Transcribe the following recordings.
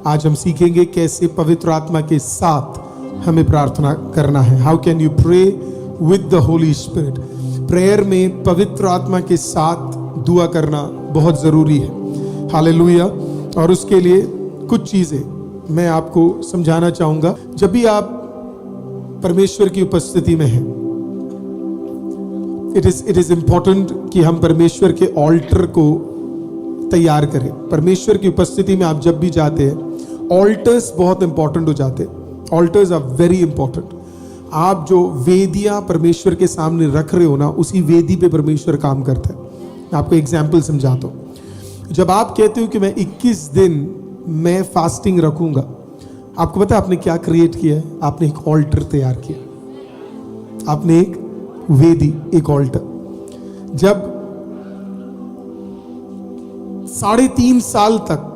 आज हम सीखेंगे कैसे पवित्र आत्मा के साथ हमें प्रार्थना करना है। How can you pray with the holy spirit. Prayer में पवित्र आत्मा के साथ दुआ करना बहुत ज़रूरी है। हालेलुया। और उसके लिए कुछ चीज़ें मैं आपको समझाना चाहूँगा। जब भी आप परमेश्वर की उपस्थिति में हैं, इट इज इम्पोर्टेंट कि हम परमेश्वर के ऑल्टर को तैयार करें। परमेश्वर की उपस्थिति में आप जब भी जाते हैं, ऑल्टर्स बहुत इंपॉर्टेंट हो जाते हैं। Altars are very important. आप जो वेदियां परमेश्वर के सामने रख रहे हो ना, उसी वेदी पे परमेश्वर काम करता है। मैं आपको एग्जाम्पल समझाता हूँ। जब आप कहते हो कि मैं 21 दिन मैं फास्टिंग रखूंगा, आपको पता है आपने क्या क्रिएट किया है? आपने एक ऑल्टर तैयार किया। आपने एक वेदी, एक ऑल्टर। जब 3.5 साल तक,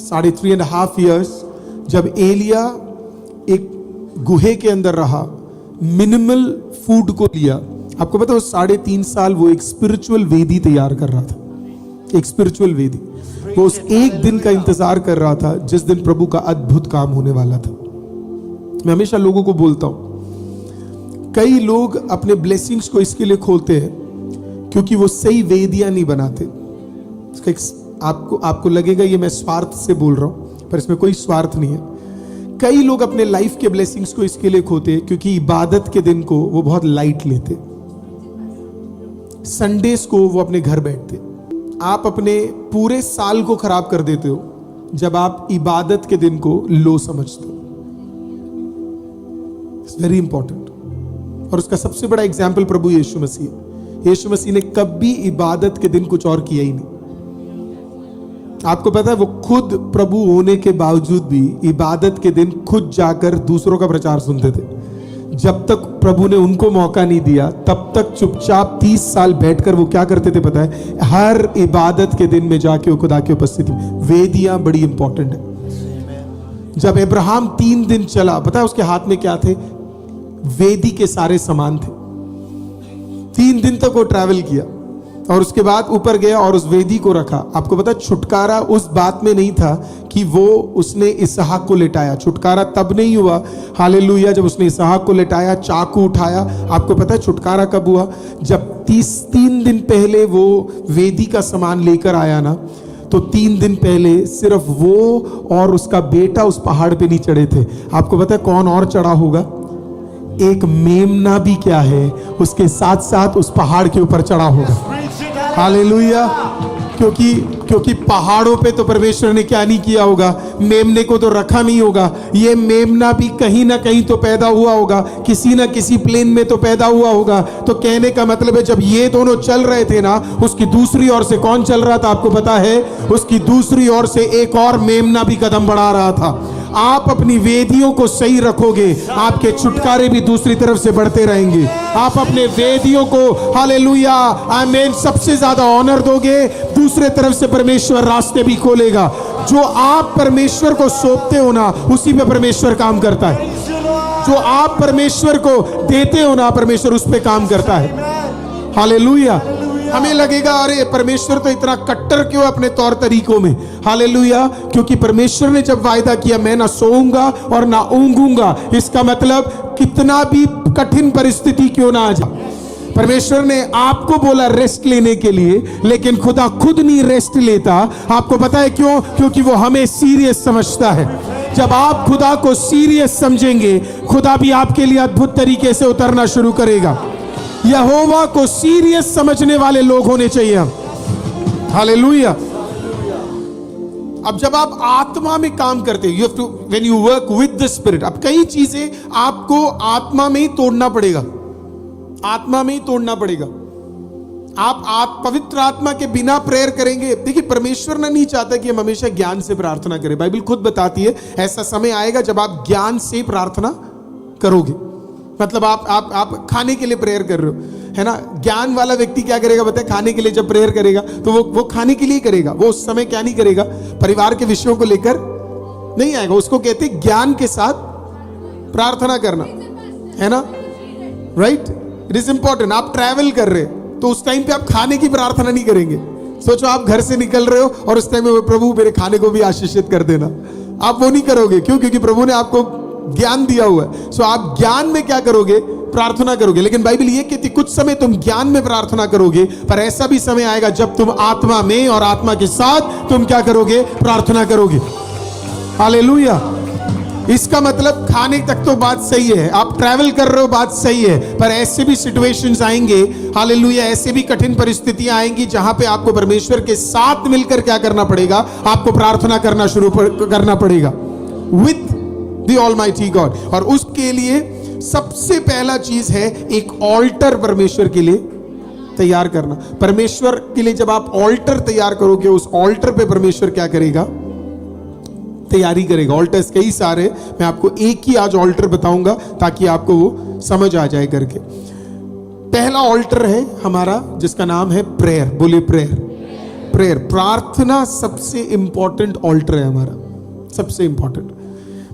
3.5 years, जब एलिया एक गुहे के अंदर रहा, मिनिमल फूड को लिया, आपको पता है 3.5 साल वो एक स्पिरिचुअल वेदी तैयार कर रहा था। एक स्पिरिचुअल वेदी। वो उस एक दिन का इंतजार कर रहा था जिस दिन प्रभु का अद्भुत काम होने वाला था। मैं हमेशा लोगों को बोलता हूं, कई लोग अपने ब्लेसिंग्स को इसके लिए खोलते हैं क्योंकि वो सही वेदियां नहीं बनाते। आपको लगेगा ये मैं स्वार्थ से बोल रहा हूं, पर इसमें कोई स्वार्थ नहीं है। कई लोग अपने लाइफ के ब्लेसिंग्स को इसके लिए खोते हैं क्योंकि इबादत के दिन को वो बहुत लाइट लेते। संडेस को वो अपने घर बैठते। आप अपने पूरे साल को खराब कर देते हो जब आप इबादत के दिन को लो समझते हो। It's very important. और उसका सबसे बड़ा एग्जाम्पल प्रभु यीशु मसीह है। यीशु मसीह ने कभी इबादत के दिन कुछ और किया ही नहीं। आपको पता है वो खुद प्रभु होने के बावजूद भी इबादत के दिन खुद जाकर दूसरों का प्रचार सुनते थे। जब तक प्रभु ने उनको मौका नहीं दिया तब तक चुपचाप 30 साल बैठकर वो क्या करते थे पता है? हर इबादत के दिन में जाके वो खुदा की उपस्थिति में। वेदियां बड़ी इंपॉर्टेंट है। जब अब्राहम 3 दिन चला, पता है उसके हाथ में क्या थे? वेदी के सारे सामान थे। 3 दिन तक वो ट्रैवल किया और उसके बाद ऊपर गया और उस वेदी को रखा। आपको पता, छुटकारा उस बात में नहीं था कि वो उसने इसहाक को लेटाया। छुटकारा तब नहीं हुआ, हालेलुया, जब उसने इसहाक को लेटाया, चाकू उठाया। आपको पता है छुटकारा कब हुआ? जब 3 दिन पहले वो वेदी का सामान लेकर आया ना, तो 3 दिन पहले सिर्फ वो और उसका बेटा उस पहाड़ पे नहीं चढ़े थे। आपको पता है कौन और चढ़ा होगा? एक मेमना भी क्या है, उसके साथ साथ उस पहाड़ के ऊपर चढ़ा होगा। हालेलुया। क्योंकि पहाड़ों पे तो परमेश्वर ने क्या नहीं किया होगा? मेमने को तो रखा नहीं होगा। ये मेमना भी कहीं ना कहीं तो पैदा हुआ होगा, किसी ना किसी प्लेन में तो पैदा हुआ होगा। तो कहने का मतलब है जब ये दोनों चल रहे थे ना, उसकी दूसरी ओर से कौन चल रहा था? आपको पता है? उसकी दूसरी ओर से एक और मेमना भी कदम बढ़ा रहा था। आप अपनी वेदियों को सही रखोगे, आपके छुटकारे भी दूसरी तरफ से बढ़ते रहेंगे। आप अपने वेदियों को, हालेलुया, आमीन, सबसे ज्यादा ऑनर दोगे, दूसरे तरफ से परमेश्वर रास्ते भी खोलेगा। जो आप परमेश्वर को सौंपते हो ना, उसी पे परमेश्वर काम करता है। जो आप परमेश्वर को देते हो ना, परमेश्वर उस पे काम करता है। हालेलुया। हमें लगेगा अरे परमेश्वर तो इतना कट्टर क्यों अपने तौर तरीकों में? हालेलुया। क्योंकि परमेश्वर ने जब वायदा किया मैं ना सोऊंगा और ना ऊंघूंगा, इसका मतलब कितना भी कठिन परिस्थिति क्यों ना आ जाए, परमेश्वर ने आपको बोला रेस्ट लेने के लिए, लेकिन खुदा खुद नहीं रेस्ट लेता। आपको पता है क्यों? क्योंकि वो हमें सीरियस समझता है। जब आप खुदा को सीरियस समझेंगे, खुदा भी आपके लिए अद्भुत तरीके से उतरना शुरू करेगा। यहोवा को सीरियस समझने वाले लोग होने चाहिए हम। हालेलुया। अब जब आप आत्मा में काम करते हो, you have to, when you work with the spirit, अब कई चीजें आपको आत्मा में ही तोड़ना पड़ेगा। आत्मा में ही तोड़ना पड़ेगा। आप पवित्र आत्मा के बिना प्रेयर करेंगे। देखिए परमेश्वर नहीं चाहता कि हम हमेशा ज्ञान से प्रार्थना करें। बाइबल खुद बताती है ऐसा समय आएगा जब आप ज्ञान से प्रार्थना करोगे। मतलब आप खाने के लिए प्रेयर कर रहे हो, है ना? ज्ञान वाला व्यक्ति क्या करेगा बताए? खाने के लिए जब प्रेयर करेगा तो वो खाने के लिए करेगा। वो उस समय क्या नहीं करेगा? परिवार के विषयों को लेकर नहीं आएगा। उसको कहते ज्ञान के साथ प्रार्थना करना, है ना? राइट? It is important. आप ट्रैवल कर रहे तो उस टाइम पे आप खाने की प्रार्थना नहीं करेंगे। सोचो आप घर से निकल रहे हो और उस टाइम में प्रभु मेरे खाने को भी आशीषित कर देना, आप वो नहीं करोगे। क्यों? क्योंकि प्रभु ने आपको ज्ञान दिया हुआ है। सो आप ज्ञान में क्या करोगे? प्रार्थना करोगे। लेकिन बाइबल ये कहती कुछ समय तुम ज्ञान में प्रार्थना करोगे, पर ऐसा भी समय आएगा जब तुम आत्मा में और आत्मा के साथ तुम क्या करोगे? प्रार्थना करोगे। हालेलुया। इसका मतलब खाने तक तो बात सही है, आप ट्रैवल कर रहे हो, बात सही है, पर ऐसे भी सिचुएशंस आएंगे, हालेलुया, ऐसे भी कठिन परिस्थितियां आएंगी जहां पे आपको परमेश्वर के साथ मिलकर क्या करना पड़ेगा? आपको प्रार्थना करना शुरू करना पड़ेगा विथ द ऑलमाइटी गॉड। और उसके लिए सबसे पहला चीज है एक ऑल्टर परमेश्वर के लिए तैयार करना। परमेश्वर के लिए जब आप ऑल्टर तैयार करोगे, उस ऑल्टर पे परमेश्वर क्या करेगा? तैयारी करेगा। ऑल्टर्स कई सारे, मैं आपको एक ही आज ऑल्टर बताऊंगा ताकि आपको वो समझ आ जाए करके। पहला ऑल्टर है हमारा जिसका नाम है प्रेयर। बोलिए प्रेयर। प्रेयर, प्रार्थना सबसे इंपॉर्टेंट ऑल्टर है हमारा, सबसे इंपॉर्टेंट।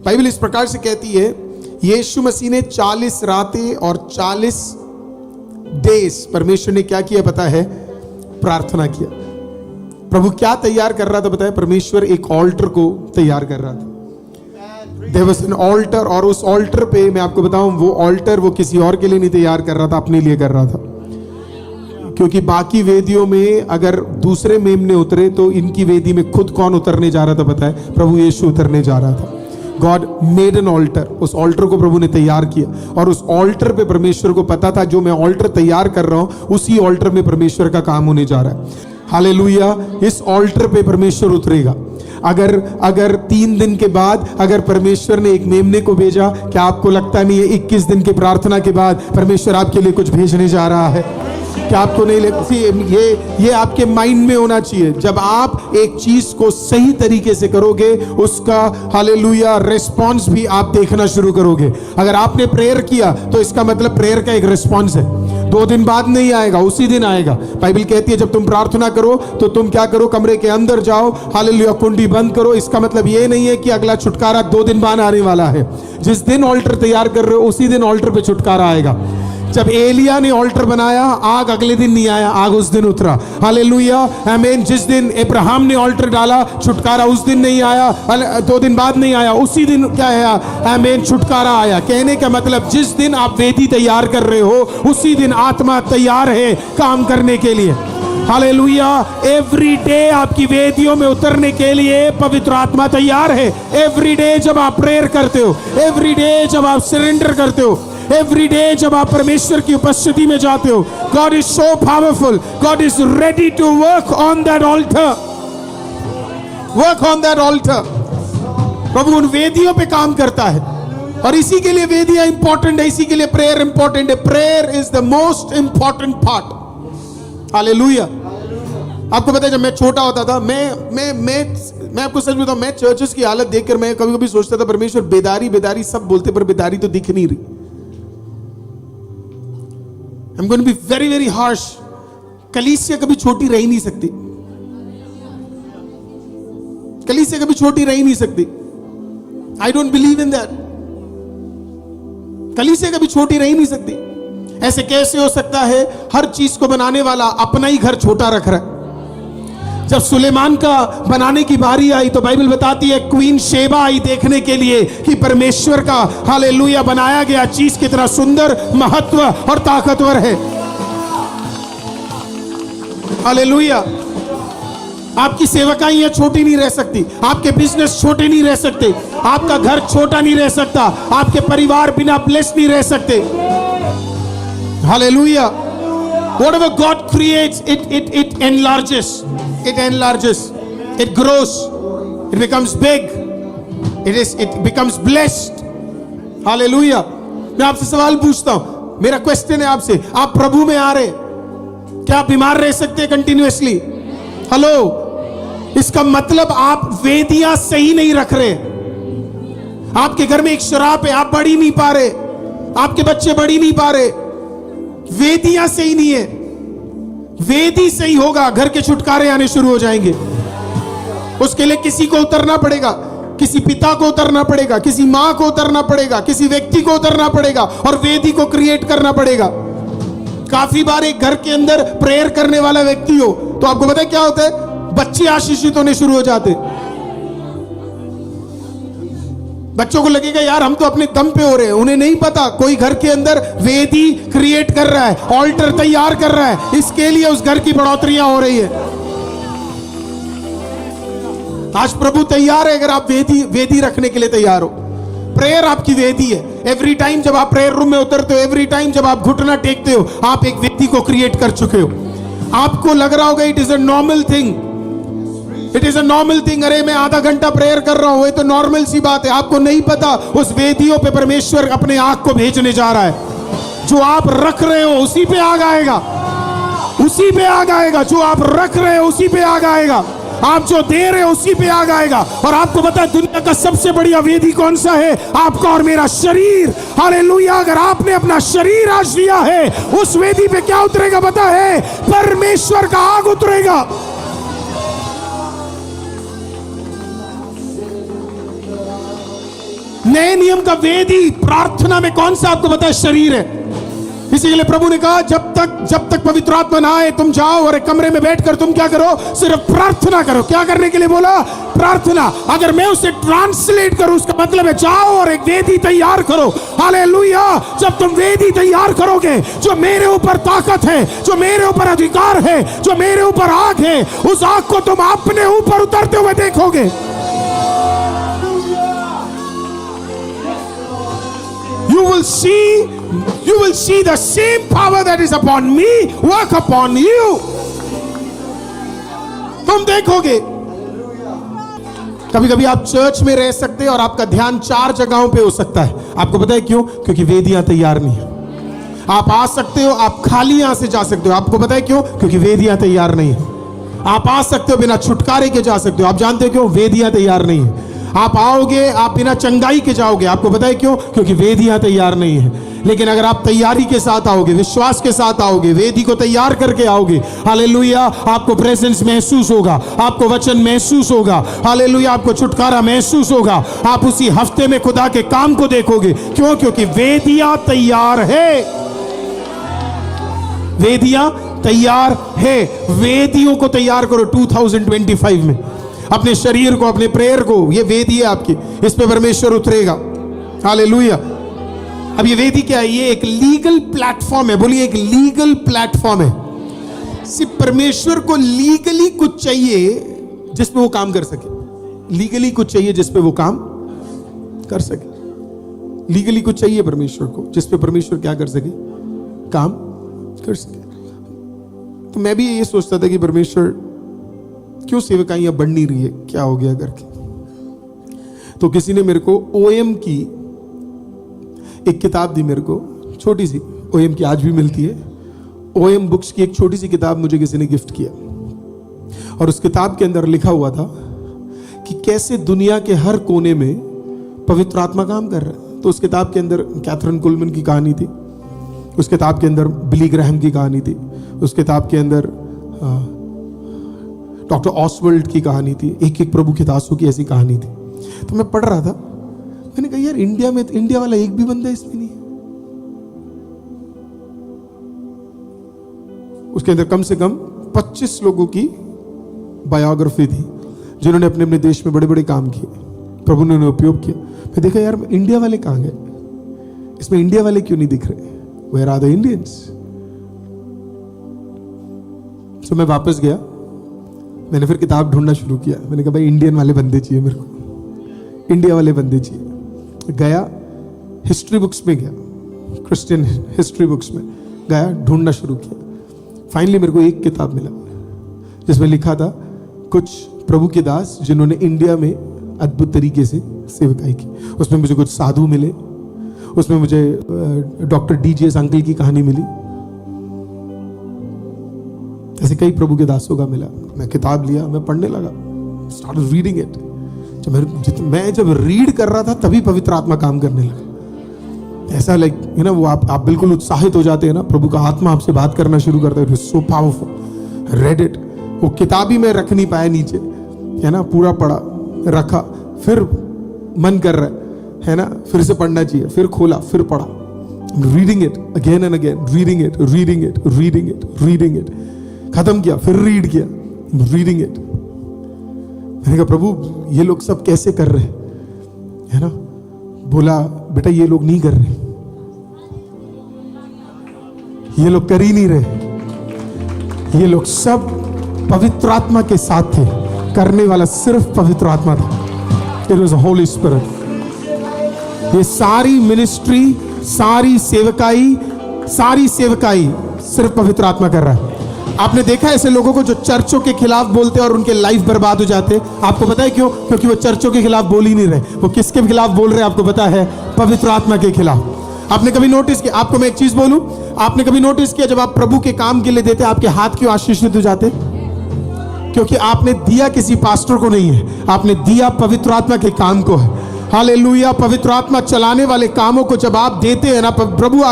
बाइबल इस प्रकार से कहती है, यीशु मसीह ने 40 रातें और 40 डेज परमेश्वर ने क्या किया पता है? प्रार्थना किया। प्रभु क्या तैयार कर रहा था पता है? परमेश्वर एक ऑल्टर को तैयार कर रहा था। देयर वाज एन ऑल्टर, और उस ऑल्टर पे मैं आपको बताऊं, वो ऑल्टर वो किसी और के लिए नहीं तैयार कर रहा था, अपने लिए कर रहा था। क्योंकि बाकी वेदियों में अगर दूसरे मेमने उतरे तो इनकी वेदी में खुद कौन उतरने जा रहा था पता है? प्रभु यीशु उतरने जा रहा था। God made an altar. उस ऑल्टर को प्रभु ने तैयार किया, और उस ऑल्टर पे परमेश्वर को पता था जो मैं ऑल्टर तैयार कर रहा हूं उसी ऑल्टर में परमेश्वर का काम होने जा रहा है। हालेलुया। इस ऑल्टर पे परमेश्वर उतरेगा। अगर 3 दिन के बाद अगर परमेश्वर ने एक मेमने को भेजा, क्या आपको लगता नहीं है 21 दिन की प्रार्थना के बाद परमेश्वर आपके लिए कुछ भेजने जा रहा है? क्या आपको नहीं लगता? ये आपके माइंड में होना चाहिए। जब आप एक चीज को सही तरीके से करोगे, उसका हालेलुया रिस्पॉन्स भी आप देखना शुरू करोगे। अगर आपने प्रेयर किया तो इसका मतलब प्रेयर का एक रिस्पॉन्स है। 2 दिन बाद नहीं आएगा, उसी दिन आएगा। बाइबल कहती है जब तुम प्रार्थना करो तो तुम क्या करो? कमरे के अंदर जाओ, हालेलुया, कुंडी बंद करो। इसका मतलब ये नहीं है कि अगला छुटकारा 2 दिन बाद आने वाला है। जिस दिन ऑल्टर तैयार कर रहे हो उसी दिन ऑल्टर पे छुटकारा आएगा। जब एलिया ने ऑल्टर बनाया, आग अगले दिन नहीं आया, आग उस दिन उतरा। हालेलुया, आमीन। जिस दिन अब्राहम ने ऑल्टर डाला, छुटकारा उस दिन नहीं आया, 2 दिन बाद नहीं आया, उसी दिन क्या आया? आमीन, छुटकारा आया। कहने का मतलब जिस दिन आप वेदी तैयार कर रहे हो उसी दिन आत्मा तैयार है काम करने के लिए। हालेलुया। एवरी डे आपकी वेदियों में उतरने के लिए पवित्र आत्मा तैयार है। एवरी डे जब आप प्रेयर करते हो, एवरी डे जब आप सरेंडर करते हो, एवरी डे जब आप परमेश्वर की उपस्थिति में जाते हो, God is so powerful, God is ready to work on that altar, work on that altar. प्रभु उन वेदियों पे काम करता है, और इसी के लिए वेदियां इंपॉर्टेंट है, इसी के लिए प्रेयर इंपॉर्टेंट है। Prayer is the most important part. Hallelujah. आपको पता है जब मैं छोटा होता था, मैं आपको सच बताऊं, मैं चर्चेस की हालत देखकर मैं कभी कभी सोचता था परमेश्वर बेदारी बेदारी सब बोलते पर बेदारी तो दिख नहीं रही। I'm going to be very very harsh. कलीसिया कभी छोटी रह ही नहीं सकती, कलीसिया कभी छोटी रह ही नहीं सकती। I don't believe in that. कलीसिया कभी छोटी रह ही नहीं सकती। ऐसे कैसे हो सकता है? हर चीज को बनाने वाला अपना ही घर छोटा रख रहा है। जब सुलेमान का बनाने की बारी आई तो बाइबल बताती है क्वीन शेबा आई देखने के लिए कि परमेश्वर का हालेलुया बनाया गया चीज कितना सुंदर, महत्व और ताकतवर है। हालेलुया। आपकी सेवकाइयां छोटी नहीं रह सकती, आपके बिजनेस छोटे नहीं रह सकते, आपका घर छोटा नहीं रह सकता, आपके परिवार बिना ब्लेस नहीं रह सकते। Hallelujah. Whatever God creates, it enlarges. It enlarges. It grows. It becomes big. It becomes blessed. Hallelujah. मैं आपसे सवाल पूछता हूं, मेरा क्वेश्चन है आपसे, आप प्रभु में आ रहे, क्या आप बीमार रह सकते हैं कंटिन्यूअसली? हेलो। इसका मतलब आप वेदियां सही नहीं रख रहे। आपके घर में एक शराब है, आप बढ़ ही नहीं पा रहे, आपके बच्चे बढ़ ही नहीं पा रहे, वेदियां सही नहीं है। वेदी सही होगा, घर के छुटकारे आने शुरू हो जाएंगे। उसके लिए किसी को उतरना पड़ेगा, किसी पिता को उतरना पड़ेगा, किसी मां को उतरना पड़ेगा, किसी व्यक्ति को उतरना पड़ेगा और वेदी को क्रिएट करना पड़ेगा। काफी बार एक घर के अंदर प्रेयर करने वाला व्यक्ति हो तो आपको पता है क्या होता है? बच्चे आशीषित होने शुरू हो जाते। बच्चों को लगेगा यार हम तो अपने दम पे हो रहे हैं, उन्हें नहीं पता कोई घर के अंदर वेदी क्रिएट कर रहा है, ऑल्टर तैयार कर रहा है, इसके लिए उस घर की बढ़ोतरियां हो रही है। आज प्रभु तैयार है अगर आप वेदी रखने के लिए तैयार हो। प्रेयर आपकी वेदी है। एवरी टाइम जब आप प्रेयर रूम में उतरते हो, एवरी टाइम जब आप घुटना टेकते हो, आप एक वेदी को क्रिएट कर चुके हो। आपको लग रहा होगा it is a normal thing, it is a normal thing, अरे मैं आधा घंटा प्रेयर कर रहा हूं, ये तो नॉर्मल सी बात है। आपको नहीं पता उस वेदियों पे परमेश्वर अपने आग को भेजने जा रहा है। जो आप रख रहे हो उसी पे आग आएगा, उसी पे आग आएगा। जो आप रख रहे हो उसी पे आग आएगा, आप जो दे रहे हो उसी पे आग आएगा। और आपको पता है दुनिया का सबसे बढ़िया वेदी कौन सा है? आपका और मेरा शरीर। हालेलुया। अगर आपने अपना शरीर आज दिया है, उस वेदी पे क्या उतरेगा पता है? परमेश्वर का आग उतरेगा। नए नियम का वेदी प्रार्थना में कौन सा आपको पता है? शरीर है। इसी के लिए प्रभु ने कहा जब तक पवित्र आत्मा ना आए तुम जाओ और एक कमरे में बैठकर तुम क्या करो? सिर्फ प्रार्थना करो। क्या करने के लिए बोला? प्रार्थना। अगर मैं उसे ट्रांसलेट करूं, उसका मतलब है जाओ और एक वेदी तैयार करो। हालेलुया। जब तुम वेदी तैयार करोगे, जो मेरे ऊपर ताकत है, जो मेरे ऊपर अधिकार है, जो मेरे ऊपर आग है, उस आग को तुम अपने ऊपर उतरते हुए देखोगे। You will see the same power that is upon me work upon you. तुम देखोगे। कभी कभी आप चर्च में रह सकते हैं और आपका ध्यान 4 जगहों पे हो सकता है। आपको पता है क्यों? क्योंकि वेदियां तैयार नहीं है। आप आ सकते हो, आप खाली यहां से जा सकते हो। आपको पता है क्यों? क्योंकि वेदियां तैयार नहीं है। आप आ सकते हो बिना छुटकारे के जा सकते हो। आप जानते हो क्यों? वेदियां तैयार नहीं है। आप आओगे, आप बिना चंगाई के जाओगे। आपको पता है क्यों? क्योंकि वेदियां तैयार नहीं है। लेकिन अगर आप तैयारी के साथ आओगे, विश्वास के साथ आओगे, वेदी को तैयार करके आओगे, हालेलुया, आपको प्रेजेंस महसूस होगा, आपको वचन महसूस होगा, हालेलुया, आपको छुटकारा महसूस होगा। आप उसी हफ्ते में खुदा के काम को देखोगे। क्यों? क्योंकि वेदियां तैयार है। वेदियां तैयार है। वेदियों को तैयार करो 2025 में। अपने शरीर को, अपने प्रेयर को, ये वेदी है आपकी, इस पे परमेश्वर उतरेगा। हालेलुया। अब ये वेदी क्या है? ये एक लीगल प्लेटफॉर्म है। बोलिए, एक लीगल प्लेटफॉर्म है। सिर्फ परमेश्वर को लीगली कुछ चाहिए जिसपे वो काम कर सके। लीगली कुछ चाहिए जिसपे वो काम कर सके। लीगली कुछ चाहिए परमेश्वर को जिसपे परमेश्वर क्या कर सके? काम कर सके। तो मैं भी ये सोचता था कि परमेश्वर क्यों सेवकाइयां बढ़ नहीं रही है, क्या हो गया करके। तो किसी ने मेरे को ओएम की एक किताब दी, मेरे को छोटी सी, ओएम की आज भी मिलती है। ओएम बुक्स की एक छोटी सी किताब मुझे किसी ने गिफ्ट किया, और उस किताब के अंदर लिखा हुआ था कि कैसे दुनिया के हर कोने में पवित्र आत्मा काम कर रहा है। तो उस किताब के अंदर कैथरीन कुलमन की कहानी थी, उस किताब के अंदर बिली ग्रैहम की कहानी थी, उस किताब के अंदर डॉक्टर ऑसवर्ल्ड की कहानी थी, एक एक प्रभु के दासों की ऐसी कहानी थी। तो मैं पढ़ रहा था, मैंने कहा यार इंडिया में, इंडिया वाला एक भी बंदा इसमें नहीं है। उसके अंदर कम से कम 25 लोगों की बायोग्राफी थी जिन्होंने अपने अपने देश में बड़े बड़े काम किए, प्रभु ने उन्हें उपयोग किया। मैं देखा यार इंडिया वाले कहां गए, इसमें इंडिया वाले क्यों नहीं दिख रहे? Where are the Indians? तो मैं वापस गया, मैंने फिर किताब ढूंढना शुरू किया। मैंने कहा भाई इंडियन वाले बंदे चाहिए मेरे को, इंडिया वाले बंदे चाहिए। गया हिस्ट्री बुक्स में, गया क्रिश्चियन हिस्ट्री बुक्स में गया, ढूंढना शुरू किया। फाइनली मेरे को एक किताब मिला जिसमें लिखा था कुछ प्रभु के दास जिन्होंने इंडिया में अद्भुत तरीके से सेवकाई की। उसमें मुझे कुछ साधु मिले, उसमें मुझे डॉक्टर डीजीएस अंकल की कहानी मिली, ऐसे कई प्रभु के दासों का मिला। मैं किताब लिया, मैं पढ़ने लगा, स्टार्टेड रीडिंग इट। मैं जब रीड कर रहा था तभी पवित्र आत्मा काम करने लगा। ऐसा लाइक यू नो, वो आप बिल्कुल उत्साहित हो जाते हैं ना, प्रभु का आत्मा आपसे बात करना शुरू करता है। So powerful. Read it. वो किताब ही मैं रख नहीं पाया नीचे, है ना, पूरा पढ़ा, रखा, फिर मन कर रहा है ना, फिर से पढ़ना चाहिए, फिर खोला, फिर पढ़ा, reading it again and again, reading it, reading it, reading it, reading it, खत्म किया, फिर रीड किया, रीडिंग इट। मैंने कहा प्रभु ये लोग सब कैसे कर रहे हैं, है ना। बोला बेटा ये लोग नहीं कर रहे, ये लोग कर ही नहीं रहे, ये लोग सब पवित्र आत्मा के साथ थे, करने वाला सिर्फ पवित्र आत्मा था। It was the holy spirit. ये सारी मिनिस्ट्री, सारी सेवकाई सिर्फ पवित्र आत्मा कर रहा है। आपने देखा ऐसे लोगों को जो चर्चों के खिलाफ बोलते हैं और उनके लाइफ बर्बाद हो जाते। आपको पता है क्यों? क्योंकि वो चर्चों के खिलाफ बोल ही नहीं रहे। वो किसके खिलाफ बोल रहे हैं आपको पता है? पवित्र आत्मा के खिलाफ। आपने कभी नोटिस किया? आपको मैं एक चीज बोलूं, आपने कभी नोटिस किया जब आप प्रभु के काम के लिए देते आपके हाथ क्यों आशीषित हो जाते? क्योंकि आपने दिया किसी पास्टर को नहीं है, आपने दिया पवित्र आत्मा के काम को है। हालेलुया। पवित्र आत्मा चलाने वाले कामों को जब आप देते हैं ना, प्रभु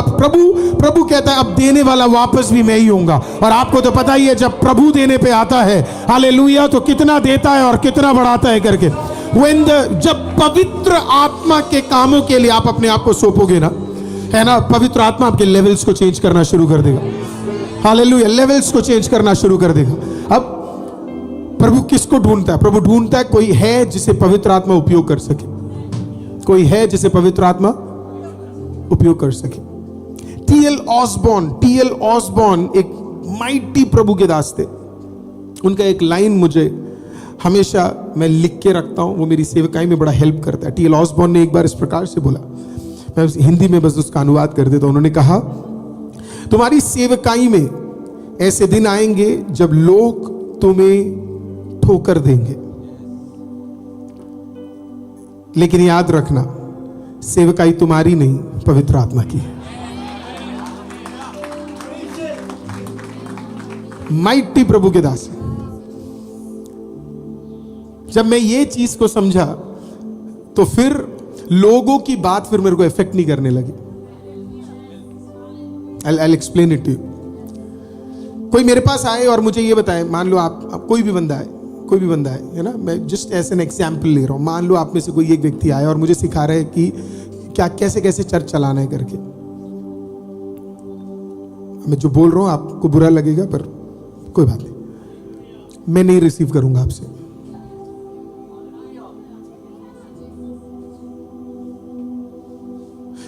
कहता है अब देने वाला वापस भी मैं ही होऊंगा। और आपको तो पता ही है जब प्रभु देने पे आता है, हालेलुया, तो कितना देता है और कितना बढ़ाता है करके। जब पवित्र आत्मा के कामों के लिए आप अपने आप को सौंपोगे ना, है ना, पवित्र आत्मा आपके लेवल्स को चेंज करना शुरू कर देगा। हालेलुया। लेवल्स को चेंज करना शुरू कर देगा। अब प्रभु किसको ढूंढता है? प्रभु ढूंढता है कोई है जिसे पवित्र आत्मा उपयोग कर सके, कोई है जिसे पवित्र आत्मा उपयोग कर सके। टी.एल. ऑसबॉर्न एक माइटी प्रभु के दास थे। उनका एक लाइन मुझे हमेशा मैं लिख के रखता हूं, वो मेरी सेवकाई में बड़ा हेल्प करता है। टी.एल. ऑसबॉर्न ने एक बार इस प्रकार से बोला, मैं हिंदी में बस उसका अनुवाद कर देता हूं। उन्होंने कहा, तुम्हारी सेवकाई में ऐसे दिन आएंगे जब लोग तुम्हें ठोकर देंगे, लेकिन याद रखना सेवकाई तुम्हारी नहीं, पवित्र आत्मा की है। माइटी प्रभु के दास। जब मैं ये चीज को समझा तो फिर लोगों की बात फिर मेरे को इफेक्ट नहीं करने लगी। I'll explain it to you. कोई मेरे पास आए और मुझे ये बताए, मान लो आप कोई भी बंदा है ना, मैं जस्ट एज एन एग्जाम्पल ले रहा हूं। मान लो आप में से कोई एक व्यक्ति आया और मुझे सिखा रहा है कि क्या कैसे कैसे चर्च चलाना है करके। मैं जो बोल रहा हूं आपको बुरा लगेगा, पर कोई बात नहीं, मैं नहीं रिसीव करूंगा आपसे।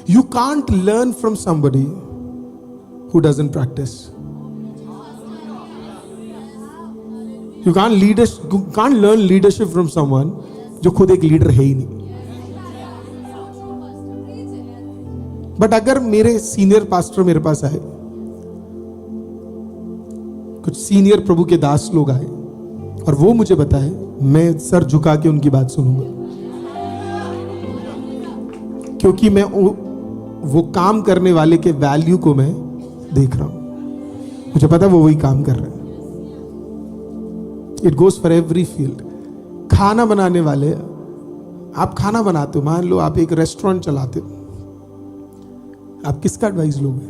You can't learn from somebody who doesn't practice. You can't learn leadership from someone जो खुद एक लीडर है ही नहीं। बट अगर मेरे सीनियर पास्टर मेरे पास आए, कुछ सीनियर प्रभु के दास लोग आए और वो मुझे बताए, मैं सर झुका के उनकी बात सुनूंगा, क्योंकि मैं वो काम करने वाले के वैल्यू को मैं देख रहा हूं। मुझे पता है वो वही काम कर रहे हैं। It goes for every field. खाना बनाने वाले, आप खाना बनाते हो, मान लो आप एक रेस्टोरेंट चलाते हो, आप किसका एडवाइस लोगे?